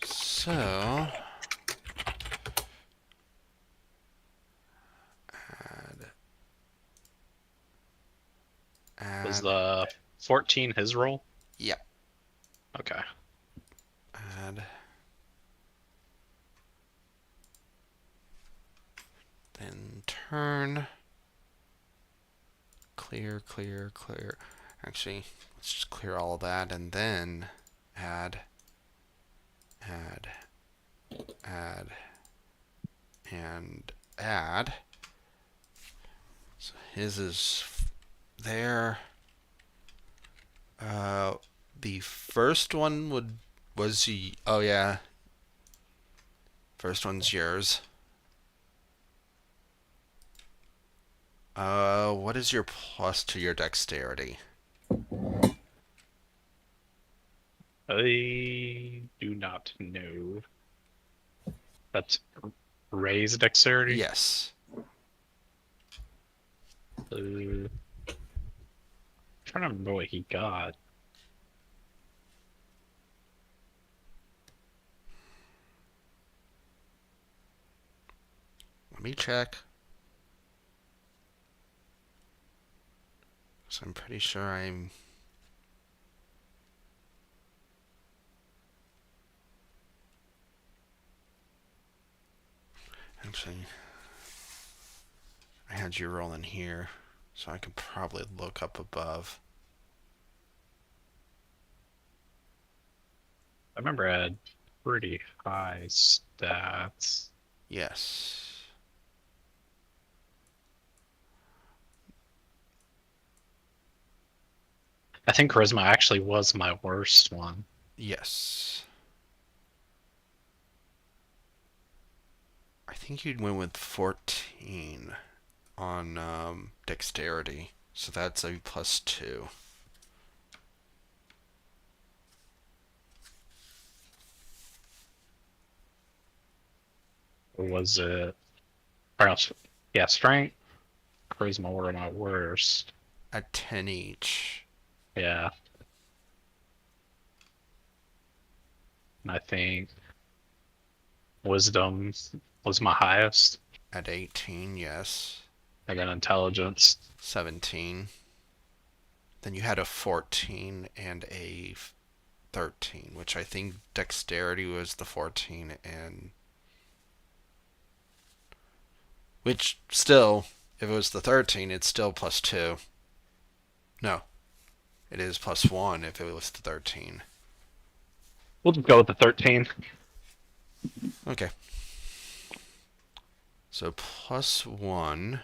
So Was add the 14 his roll? yep. Okay. Add. Then turn. Clear, clear, clear. Actually, let's just clear all of that and then add, add, add, and add. So his is there. The first one oh yeah. First one's yours. What is your plus to your dexterity? I do not know. That's raised dexterity? Yes. I'm trying to remember what he got. Let me check. So I'm pretty sure I'm... Actually, I had you rolling here, so I could probably look up above. I remember I had pretty high stats. Yes. I think charisma actually was my worst one. Yes. I think you'd win with 14 on dexterity, so that's a +2. Or was it? Or else, yeah, strength, charisma were my worst. At 10 each. Yeah. And I think wisdom was my highest, At 18, yes. and then intelligence. 17. Then you had a 14 and a 13, which I think dexterity was the 14 and... Which, still, if it was the 13, it's still +2. No, it is +1 if it was the 13. We'll just go with the 13. Okay. So +1.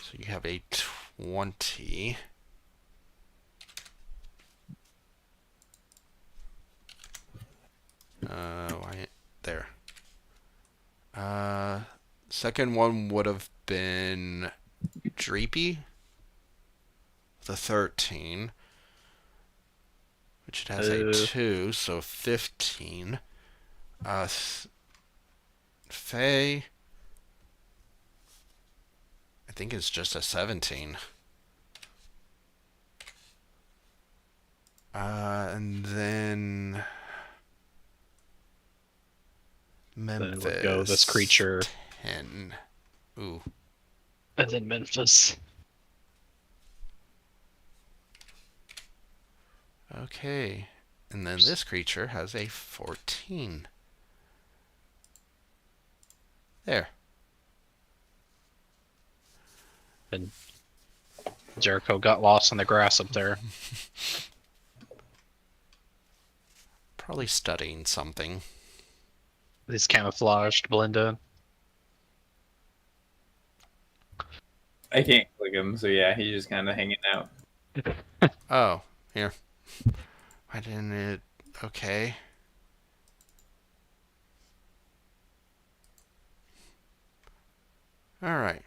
So you have a 20. Why there? Second one would have been Dreepy, the 13, which it has a 2, so 15. Faye, I think it's just a 17. And then Memphis. Then would go this creature. 10. Ooh. And then Memphis. Okay. And then this creature has a 14. There. And Jericho got lost in the grass up there. Probably studying something. He's camouflaged, blend in. I can't click him, so yeah, he's just kind of hanging out. Oh, here. Why didn't it... Okay. Alright.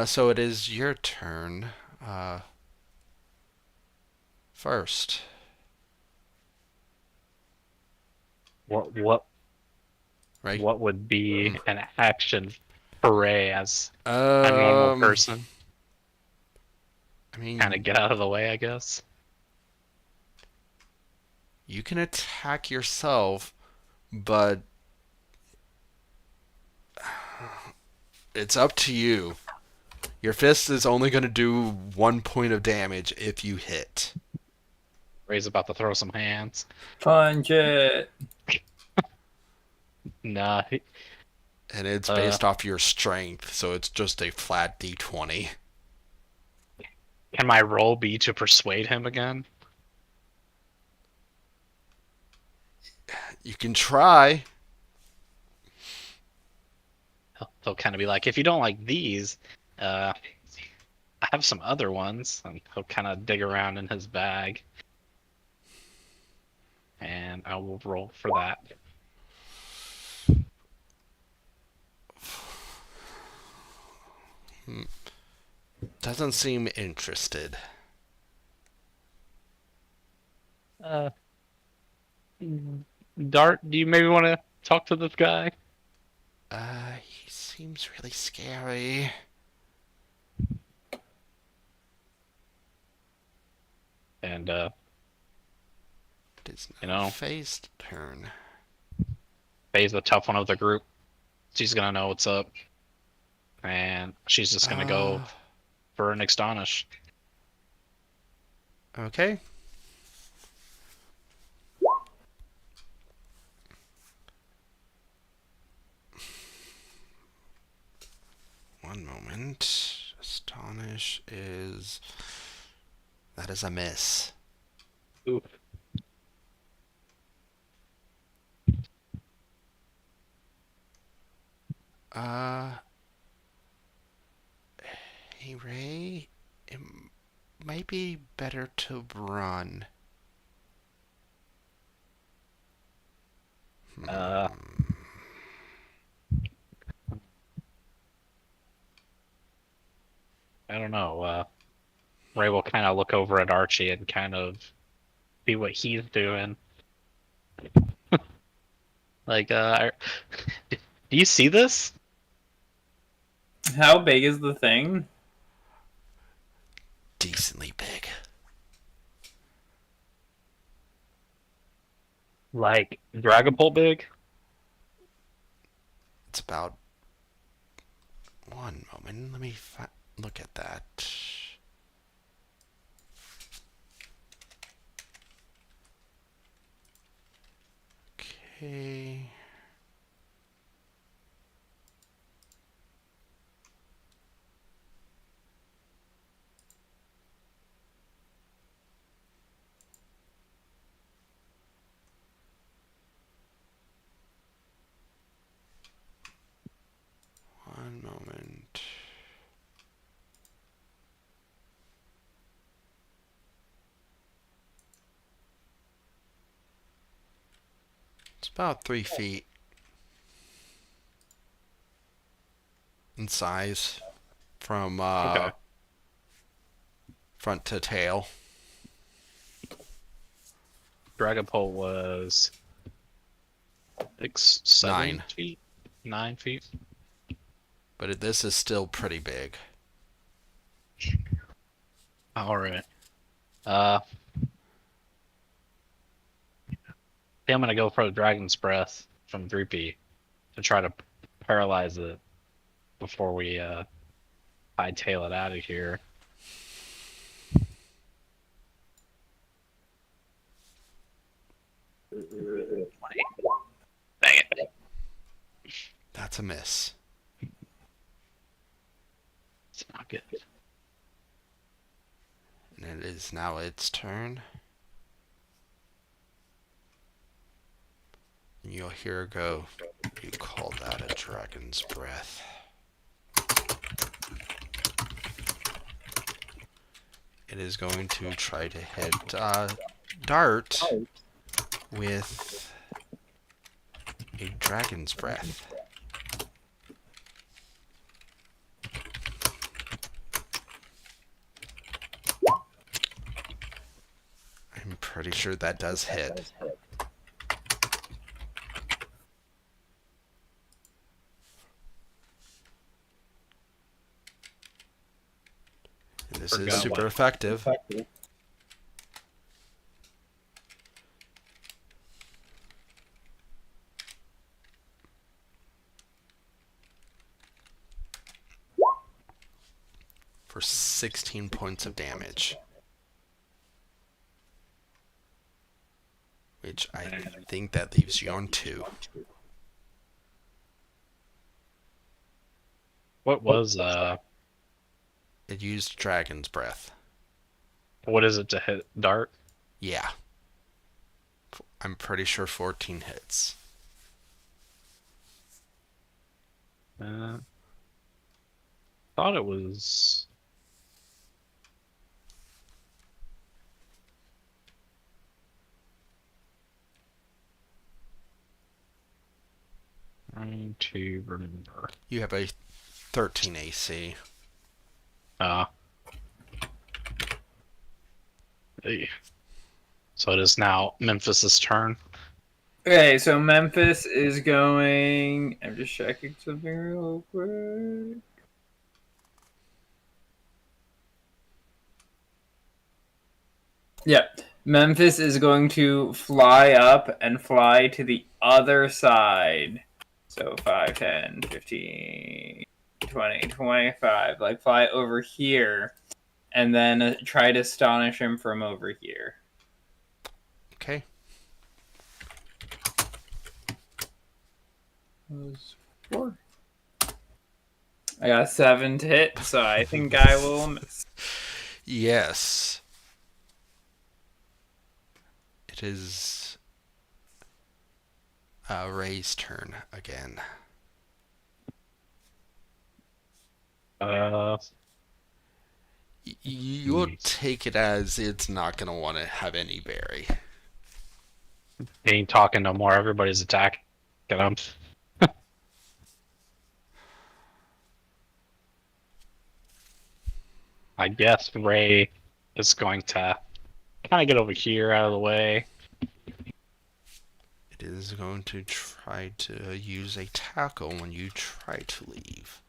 So it is your turn. First. What Right? what would be an action for Ray as a normal person? I mean, Kind of get out of the way, I guess. you can attack yourself, but it's up to you. Your fist is only going to do 1 point of damage if you hit. Ray's about to throw some hands. Punch it! Nah, And it's based off your strength, so it's just a flat d20. can my roll be to persuade him again? You can try. He'll kind of be like, if you don't like these, I have some other ones. And he'll kind of dig around in his bag. And I will roll for that. Doesn't seem interested. Dart, do you maybe want to talk to this guy? He seems really scary. And It is you now know, Faye's turn. Faye's the tough one of the group. She's gonna know what's up, and she's just gonna go Uh, for an astonish. okay. One moment. Astonish is... That is a miss. Ooh. Uh, hey Ray, it might be better to run. Uh, I don't know. Ray will kind of look over at Archie and kind of see what he's doing. Like, do you see this? How big is the thing? Decently big. Like Dragapult big? It's about... One moment. Let me look at that. Okay. One moment. It's about 3 feet in size from Okay. front to tail. Dragapult was 7 9. feet, 9 feet. But this is still pretty big. All right. I think I'm gonna go for the Dragon's Breath from Droopy to try to paralyze it before we hightail it out of here. Dang it! That's a miss. It's not good. And it is now its turn. And you'll hear her go, you call that a dragon's breath. It is going to try to hit Dart with a dragon's breath. I'm pretty sure that does hit. And this is Forgot super what. effective. For 16 points of damage. Which I think that leaves you on 2. What was It used dragon's breath. what is it to hit Dart? Yeah. I'm pretty sure 14 hits. Thought it was. Trying to remember. You have a 13 AC. Hey. So it is now Memphis's turn. Okay, so Memphis is going. I'm just checking something real quick. Yeah. Memphis is going to fly up and fly to the other side. So 5, 10, 15, 20, 25. Like, fly over here. And then try to astonish him from over here. Okay. Four. I got a 7 to hit, so I think I will miss. Yes. It is Ray's turn again. You'll take it as it's not going to want to have any berry. He ain't talking no more. Everybody's attacking him. I guess Ray is going to kind of get over here out of the way. It is going to try to use a tackle when you try to leave.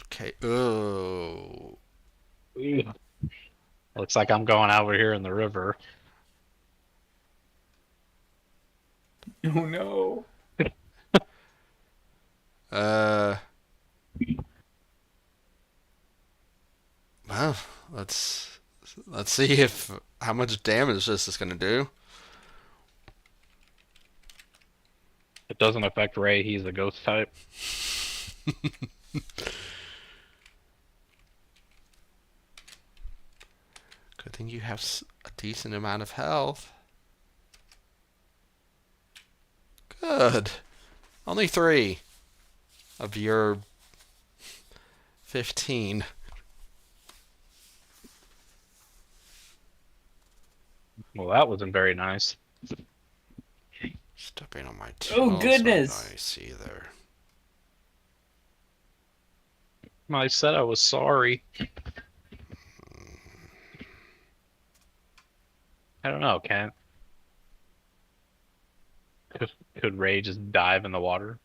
Okay. Oh. Looks like I'm going over here in the river. Oh no. Well, let's see if how much damage this is going to do. It doesn't affect Ray. He's a ghost type. Good thing you have a decent amount of health. Good. Only 3 of your 15. Well, that wasn't very nice. Stepping on my Oh, toes. goodness. Not nice either. I said I was sorry. I don't know, Kent. Could Ray just dive in the water?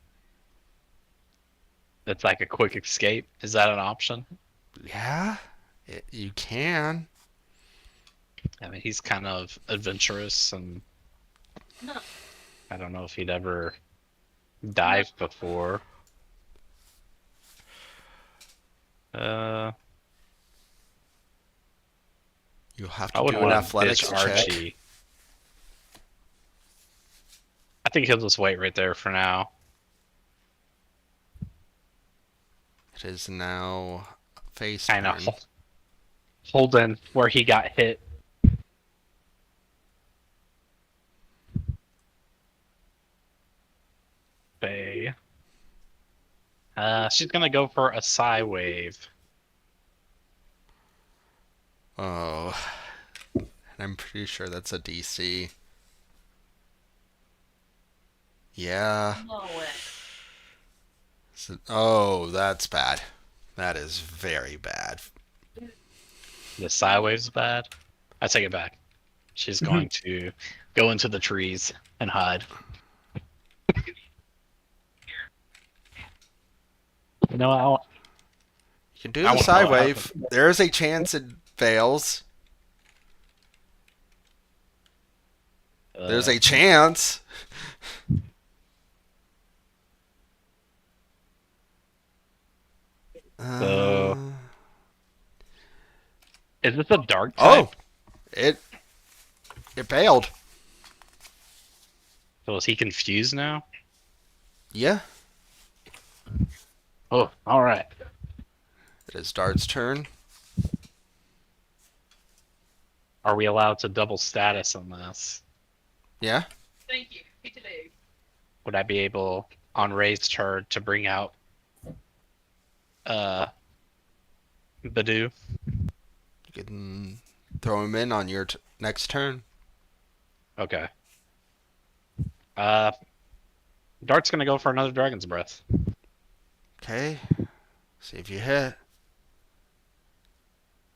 That's like a quick escape. Is that an option? Yeah, you can. I mean, he's kind of adventurous, and I don't know if he'd ever dived before. You'll have I to would do an want to athletics ditch check. Archie. I think he'll just wait right there for now. It is now face Kind turn. of holding where he got hit. Faye. She's gonna go for a Psy Wave. Oh, and I'm pretty sure that's a DC. Yeah. No way. Oh, that's bad. That is very bad. The Psy Wave's bad. I take it back. She's going to go into the trees and hide. You know, You can do I the wanna side know what wave. happened. There is a chance it fails. There's a chance. So- Is this a dark Oh, type? it failed. So is he confused now? Yeah. Oh, all right. It is Dart's turn. Are we allowed to double status on this? Yeah. Thank you. Me today. Would I be able, on Ray's turn, to bring out Badoo? You can throw him in on your next turn. Okay. Dart's gonna go for another Dragon's Breath. Okay. See if you hit.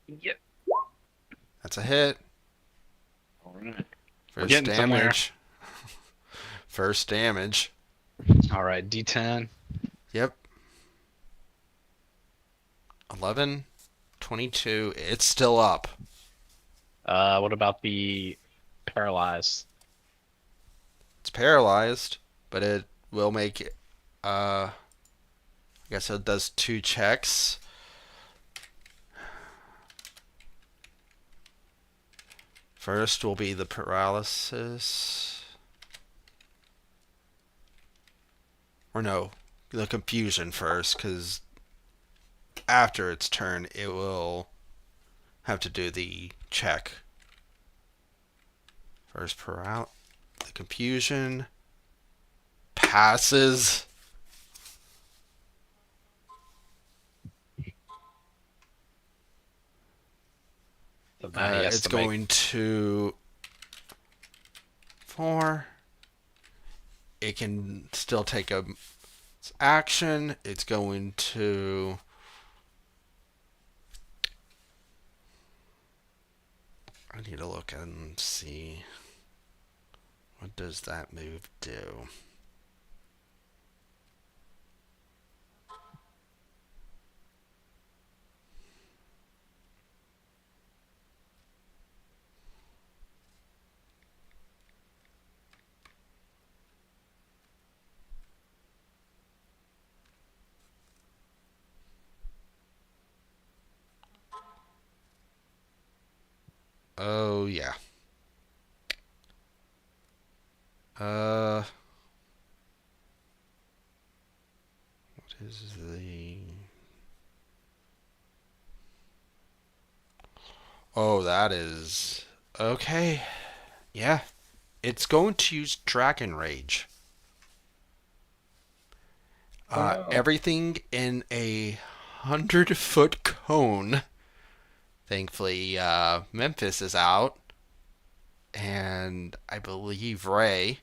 Yep. That's a hit. Alright. First getting somewhere. damage. First damage. Alright, D10. Yep. 11, 22. It's still up. What about the paralyzed? It's paralyzed, but it will make it. I guess it does 2 checks. First will be the paralysis. Or no, the confusion first, because after its turn, it will have to do the check. First the confusion passes. So now he has It's to make going to 4. It can still take a action. It's going to I need to look and see what does that move do. Oh yeah. What is the Oh, that is okay. Yeah. It's going to use Dragon Rage. Oh no. Everything in a 100-foot cone. Thankfully, Memphis is out, and I believe Ray.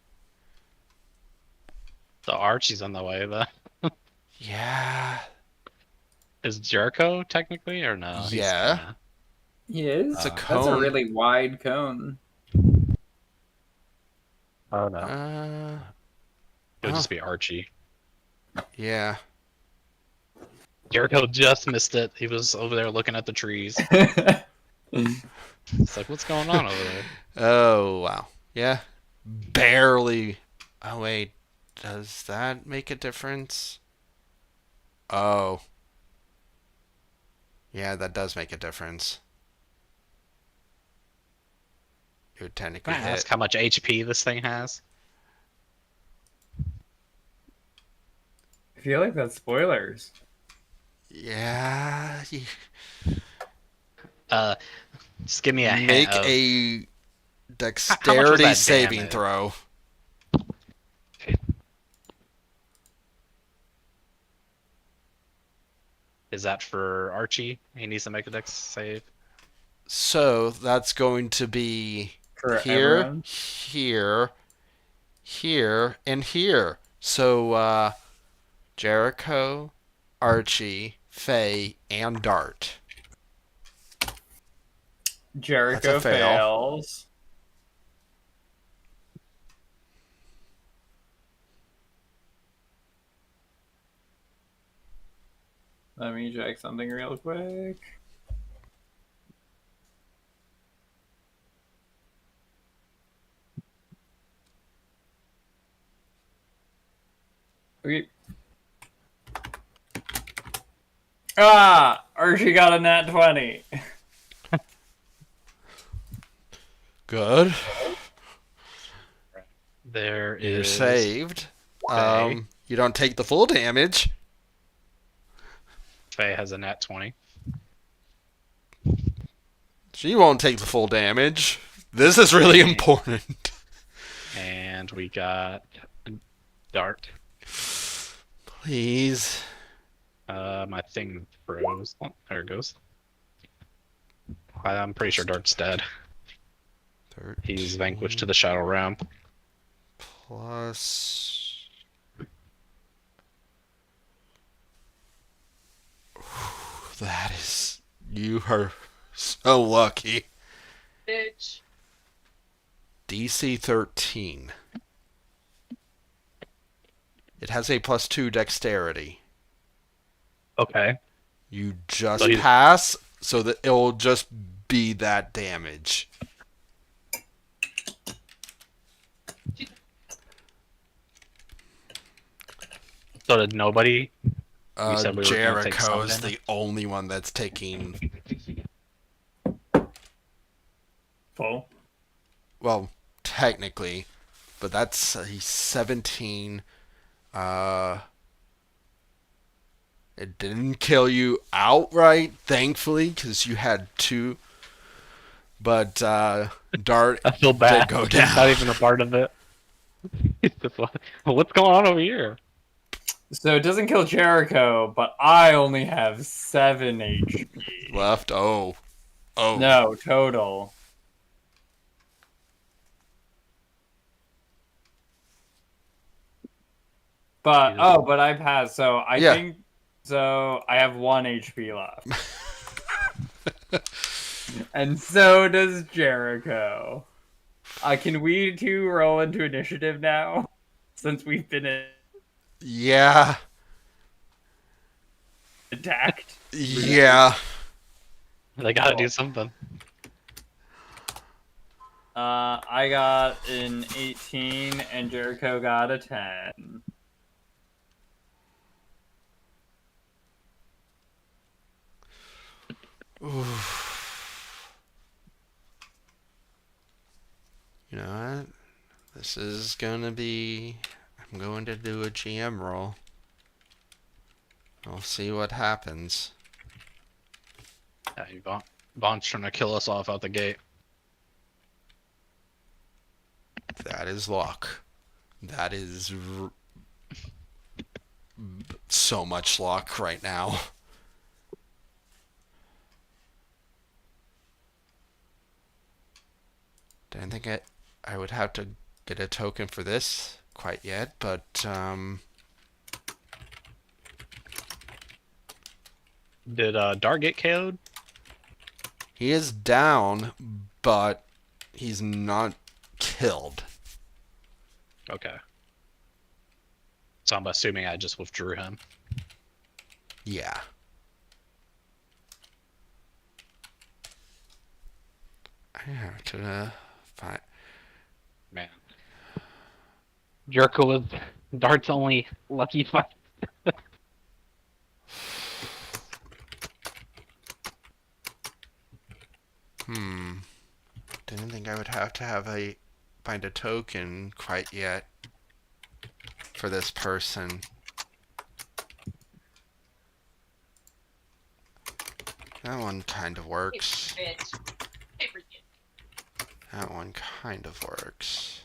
the Archie's on the way. Yeah, Is Jericho technically or no? Yeah. He is? it's a That's a cone. really wide cone. Oh no. It'll Oh, just be Archie. yeah. Jericho just missed it. He was over there looking at the trees. It's like, what's going on over there? Oh, wow. Yeah. Barely. Oh, wait. Does that make a difference? Oh. Yeah, that does make a difference. It would technically Can I ask hit. how much HP this thing has? I feel like that's spoilers. Yeah. Uh, just give me a hint Make of a how much was dexterity that saving damage? throw. Is that for Archie? He needs to make a dex save. So that's going to be For here, everyone. here, here, and here. So Jericho, Archie, Faye, and Dart. Jericho That's a fail. fails. Let me check something real quick. Okay. Ah! Archie got a nat 20. Good. There You're is saved. Faye. You don't take the full damage. Faye has a nat 20. She won't take the full damage. This is really important. And we got Dart. Please. My thing froze. Oh, there it goes. I'm pretty sure Dart's dead. 13 He's vanquished to the Shadow Realm. plus. That is. You are so lucky. Bitch. DC 13. It has a +2 dexterity. Okay. You So just he's pass, so that it'll just be that damage. so did nobody. We said we were gonna take Jericho some is the damage. only one that's taking. Full. Well, technically, but that's he's 17. Uh, it didn't kill you outright, thankfully, because you had two. But Dart I feel did bad. go He's not down. even a part of it. He's just like, what's going on over here? So it doesn't kill Jericho, but I only have 7 HP. Left. Oh. Oh. No, total. But but I passed, so I Yeah. think so I have 1 HP left. And so does Jericho. Can we two roll into initiative now? Since we've been Yeah. attacked. Yeah. They gotta do something. I got an 18 and Jericho got a 10. You know what? This is gonna be. I'm going to do a GM roll. We'll see what happens. Yeah, Vaughn's trying to kill us off out the gate. That is luck. That is so much luck right now. Didn't think I would have to get a token for this quite yet, but Did Dart get KO'd? he is down, but he's not killed. Okay. So I'm assuming I just withdrew him. Yeah. I have to find. Man. Jericho was Dart's only lucky fight. Didn't think I would have to find a token quite yet for this person. That one kind of works. That one kind of works.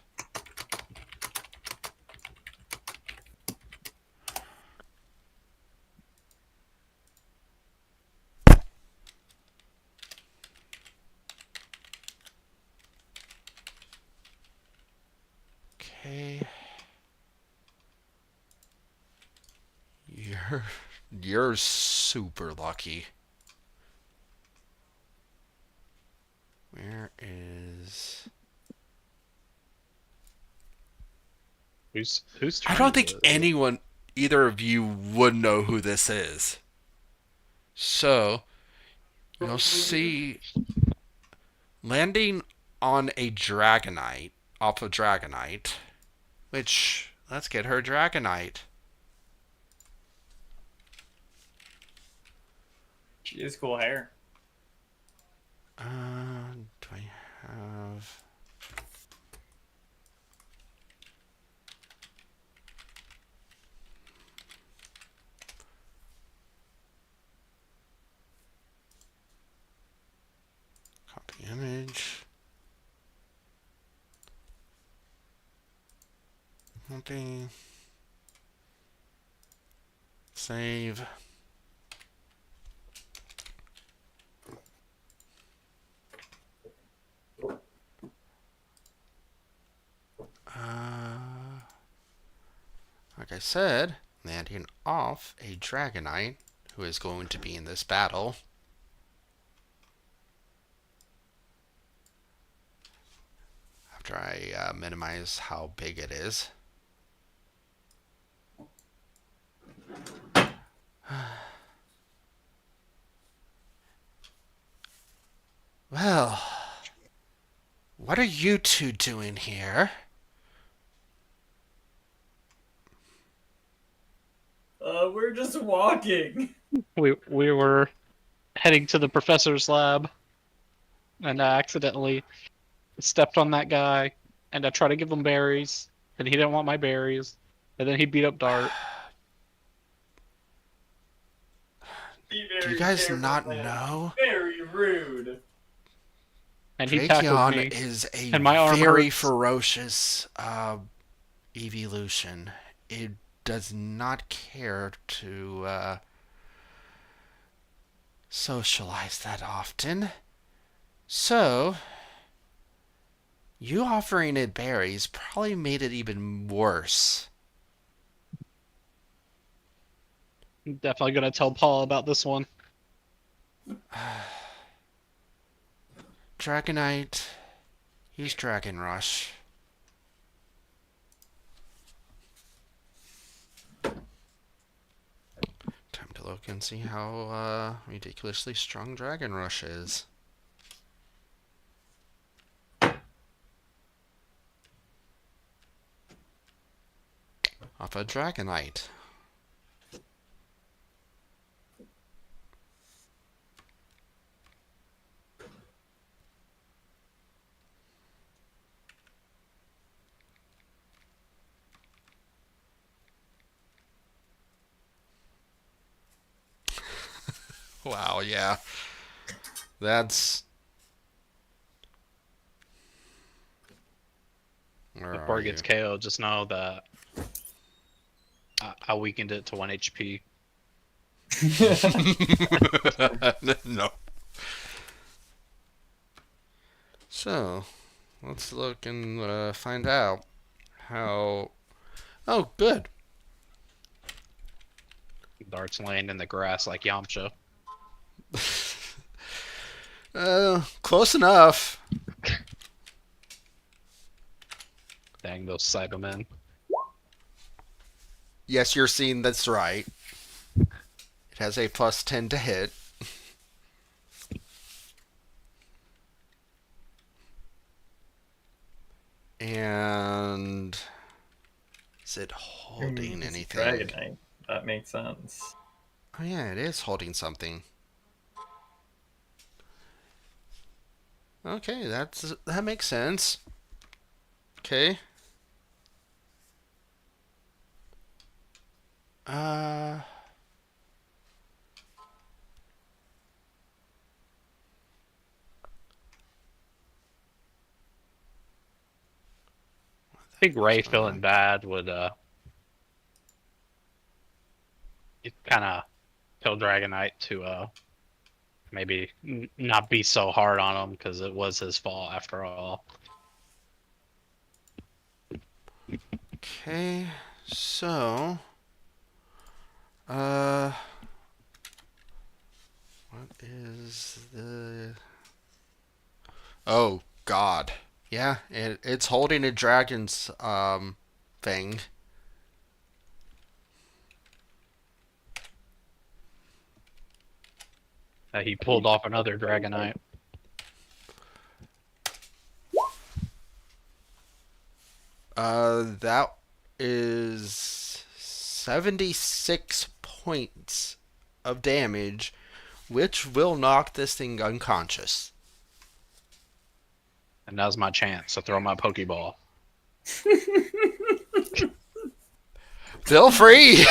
Okay. You're super lucky. Where is... Who's I turn don't is think it? anyone, either of you, would know who this is. So, you'll see landing on a Dragonite, off of Dragonite, which, let's get her Dragonite. She has cool hair. Do I have... Copy image. Hunting. Save. Like I said, landing off a Dragonite who is going to be in this battle. After I minimize how big it is. Well, what are you two doing here? We're just walking. We were heading to the professor's lab, and I accidentally stepped on that guy, and I tried to give him berries, and he didn't want my berries, and then he beat up Dart. Be Do you very guys careful, not man. know? Very rude. And he tackled Drakion me, is a and my arm very hurts. ferocious evolution. It does not care to socialize that often. So, you offering it berries probably made it even worse. I'm definitely gonna tell Paul about this one. Dragonite, use Dragon Rush. Time to look and see how ridiculously strong Dragon Rush is. Off a Dragonite. Wow, yeah. That's... Where Before are it you? gets KO, just know that I weakened it to 1 HP. No. So, let's look and find out how... Oh, good. Dart's laying in the grass like Yamcha. Close enough. Dang those Cybermen. Yes, you're seeing that's right. It has a plus 10 to hit. And is it holding It's anything? Dragonite. That makes sense. Oh yeah, it is holding something. Okay, that makes sense. Okay. Uh I think Ray feeling bad would kind of tell Dragonite to maybe not be so hard on him because it was his fault after all. Okay. So uh what is the... Oh god. Yeah, it's holding a dragon's thing. He pulled off another Dragonite. That is 76 points of damage, which will knock this thing unconscious. And now's my chance to throw my Pokeball. Feel free.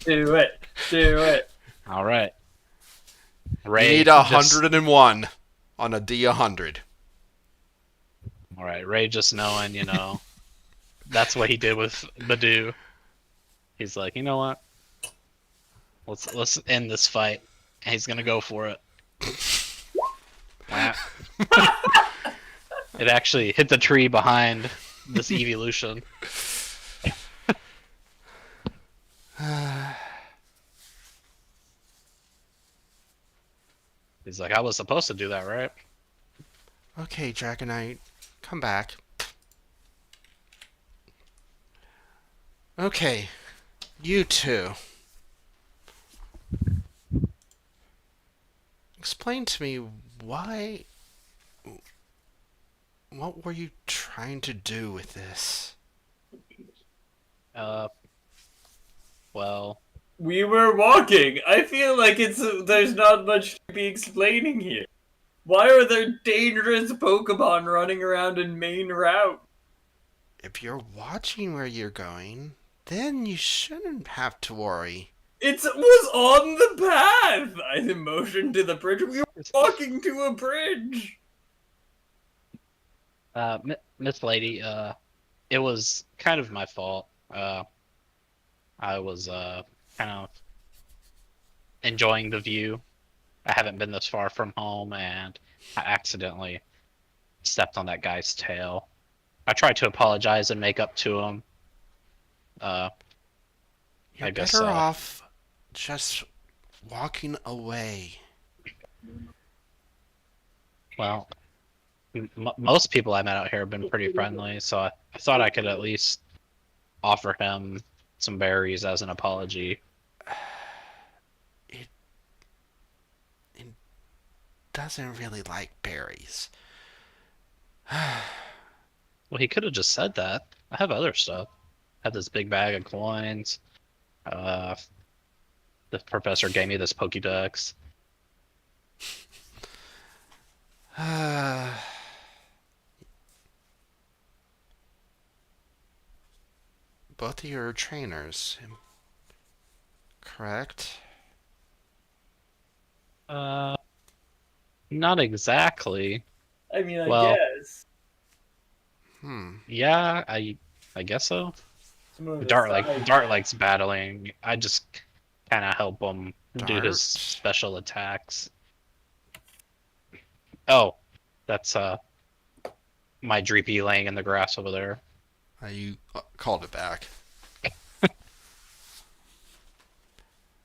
Do it. Do it. All right. You Ray need 101 on a D100. All right, Ray just knowing, that's what he did with Badoo. He's like, you know what? Let's end this fight. And he's gonna go for it. Whap. It actually hit the tree behind this evolution. He's like, I was supposed to do that, right? Okay, Dragonite, come back. Okay, you two. Explain to me why What were you trying to do with this? Uh, well, We were walking. I feel like there's not much to be explaining here. Why are there dangerous Pokemon running around in main route? If you're watching where you're going, then you shouldn't have to worry. It was on the path. I motioned to the bridge. We were walking to a bridge. Miss Lady, it was kind of my fault. I was kind of enjoying the view. I haven't been this far from home, and I accidentally stepped on that guy's tail. I tried to apologize and make up to him. Uh, You're I guess, better off just walking away. well, most people I met out here have been pretty friendly, so I thought I could at least offer him some berries as an apology. It, it doesn't really like berries. Well, he could have just said that. I have other stuff. I have this big bag of coins. Uh, the professor gave me this Pokédex. Both of your trainers, correct? Uh, Not exactly. I mean, I Well, guess. yeah, I guess so. Some of the Dart side- likes battling. I just kind of help him do his Dart? special attacks. Oh, that's my Dreepy laying in the grass over there. You called it back.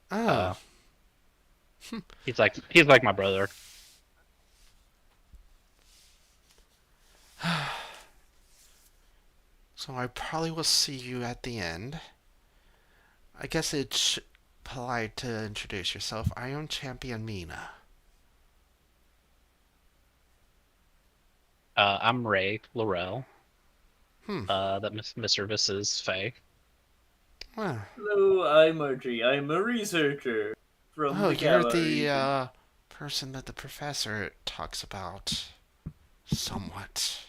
Uh, Oh, he's like my brother. so I probably will see you at the end. I guess it's polite to introduce yourself. I am Champion Mina. I'm Ray Laurel. Hmm. That Mr. Mrs. Faye. Well, Hello, I'm Archie. I'm a researcher from oh, the you're Gamma the region. person that the professor talks about somewhat.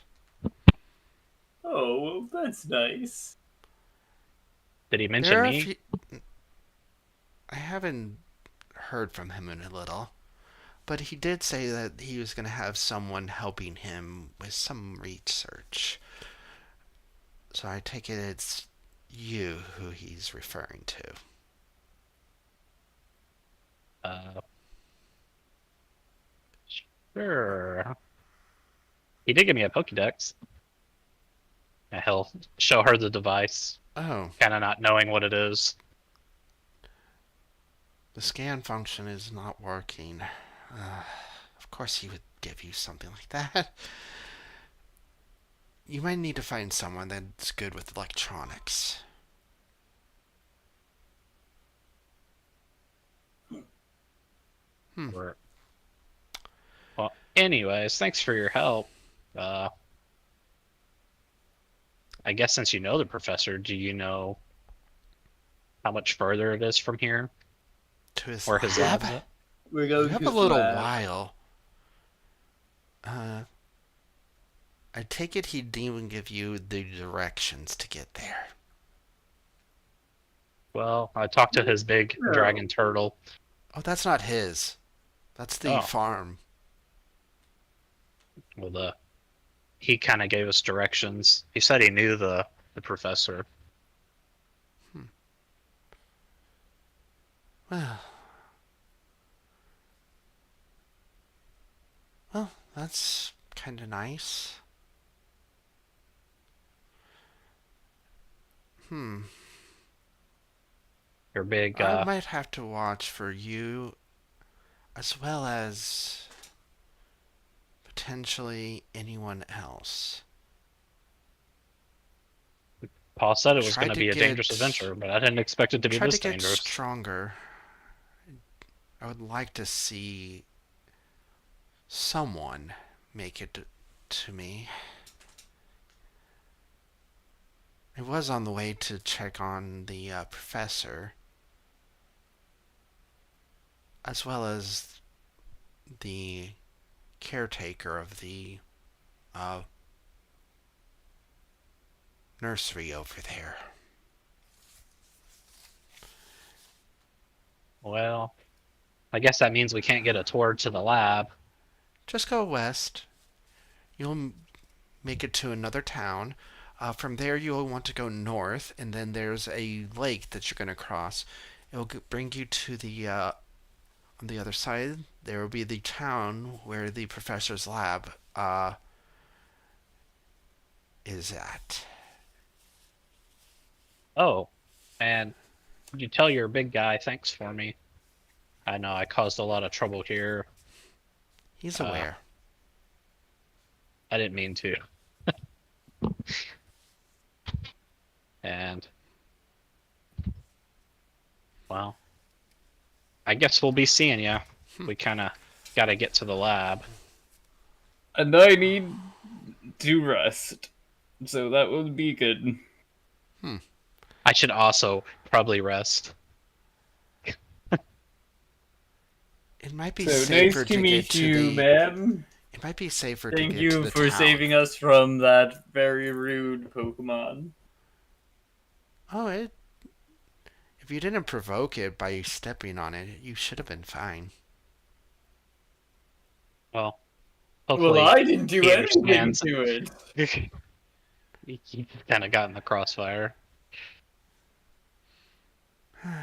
Oh, well, that's nice. Did he mention There are a me? few. I haven't heard from him in a little, but he did say that he was going to have someone helping him with some research. So I take it it's you who he's referring to. Uh, sure. He did give me a Pokédex. And he'll show her the device, Oh, kind of not knowing what it is. the scan function is not working. Of course he would give you something like that. You might need to find someone that's good with electronics. Hmm. Or, well, anyways, thanks for your help. Uh, I guess since you know the professor, do you know how much further it is from here? To his Where his lab? lab's at? We're You going have to a his little lab. while. I take it he didn't even give you the directions to get there. Well, I talked to his big No. dragon turtle. Oh, that's not his. That's the Oh. farm. Well, he kind of gave us directions. He said he knew the professor. Well, well, that's kind of nice. Hmm. Your big I might have to watch for you as well as potentially anyone else. Paul said it was Try going to to be a get dangerous adventure, but I didn't expect it to be try this to get dangerous. stronger. I would like to see someone, make it to me. I was on the way to check on the professor, as well as the caretaker of the uh, nursery over there. Well, I guess that means we can't get a tour to the lab. Just go west. You'll make it to another town. From there, you'll want to go north, and then there's a lake that you're going to cross. It'll bring you to the on the other side. There will be the town where the professor's lab is at. Oh, and you tell your big guy thanks for me. I know I caused a lot of trouble here. He's Uh, aware. I didn't mean to. And, well, I guess we'll be seeing ya. We kind of got to get to the lab. And I need to rest. So that would be good. I should also probably rest. It might be So nice safer to to get meet to you, the. ma'am. It might be safer to Thank get to you the for town. saving us from that very rude Pokemon. Oh, if you didn't provoke it by stepping on it, you should have been fine. Well, Well, hopefully I didn't do he anything understands. to it. He kind of got in the crossfire.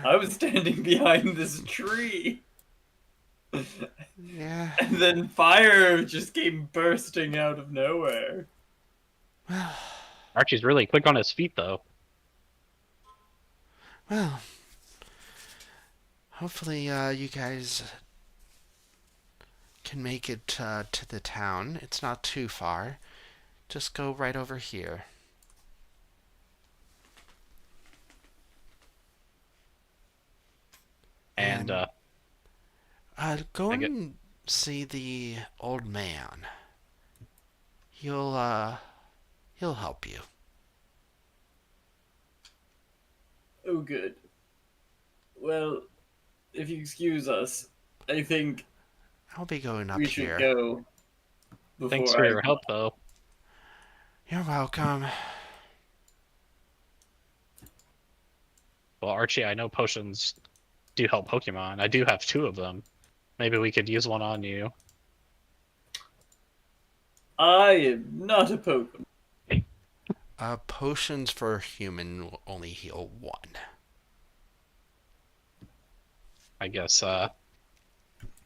I was standing behind this tree. Yeah. And then fire just came bursting out of nowhere. Archie's really quick on his feet, though. Well, hopefully you guys can make it to the town. It's not too far. Just go right over here. And Go I get and see the old man. He'll help you. Oh, good. Well, if you excuse us, I think I'll be going up we should here. go before thanks for your help, though. You're welcome. Well, Archie, I know potions do help Pokemon. I do have 2 of them. Maybe we could use one on you. I am not a Pokemon. Potions for human will only heal 1. I guess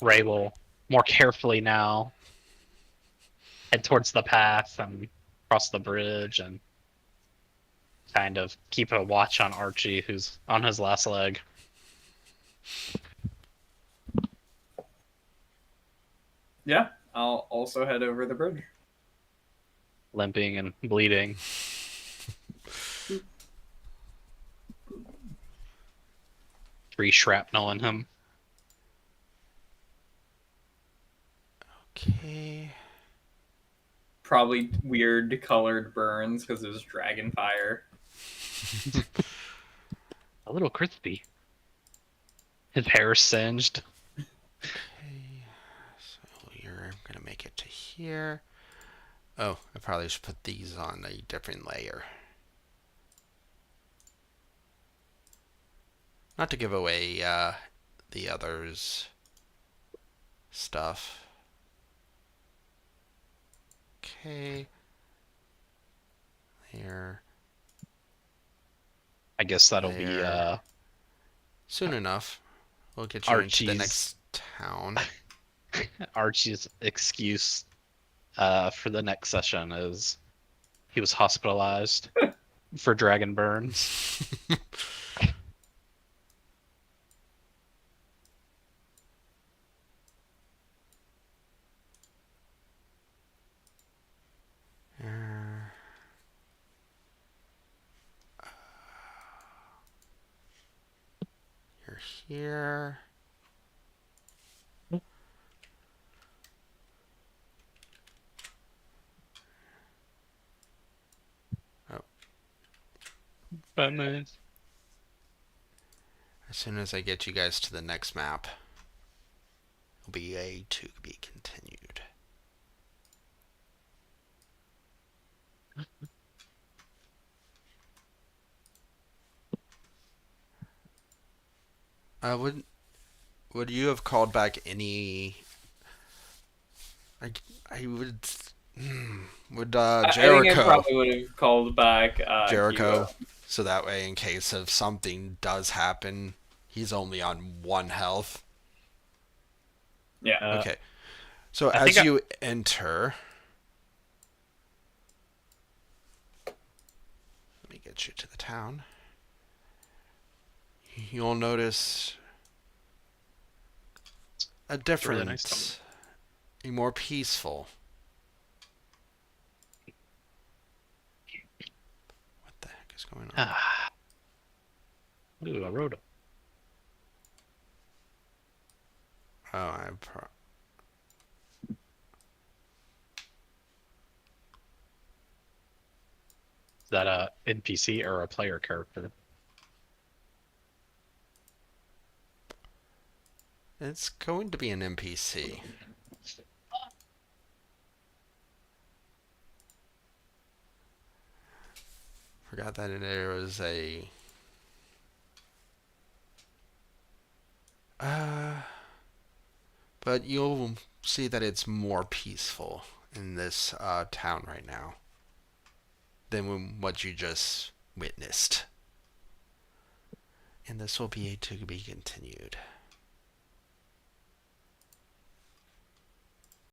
Ray will more carefully now head towards the path and cross the bridge and kind of keep a watch on Archie, who's on his last leg. Yeah, I'll also head over the bridge. Limping and bleeding. Three shrapnel in him. Okay. Probably weird colored burns because it was dragon fire. A little crispy. His hair singed. Okay. So you're gonna make it to here. Oh, I probably should put these on a different layer. Not to give away the others' stuff. Okay. There. I guess that'll be There. Soon enough, we'll get you into the Archie's next town. Archie's excuse for the next session is he was hospitalized for dragon burns. Uh, You're here. Batman. As soon as I get you guys to the next map, it'll be a to be continued. Would you have called back any? I would. Would I think I Jericho probably would have called back Hugo. Jericho so that way in case if something does happen, he's only on 1 health. Yeah. Okay. So I as think I- you enter, let me get you to the town. You'll notice a really different, nice a more peaceful. What the heck is going on? Ah. Ooh, a road. Oh, Is that a NPC or a player character? it's going to be an NPC. Forgot that there was a. But you'll see that it's more peaceful in this town right now than what you just witnessed. And this will be to be continued.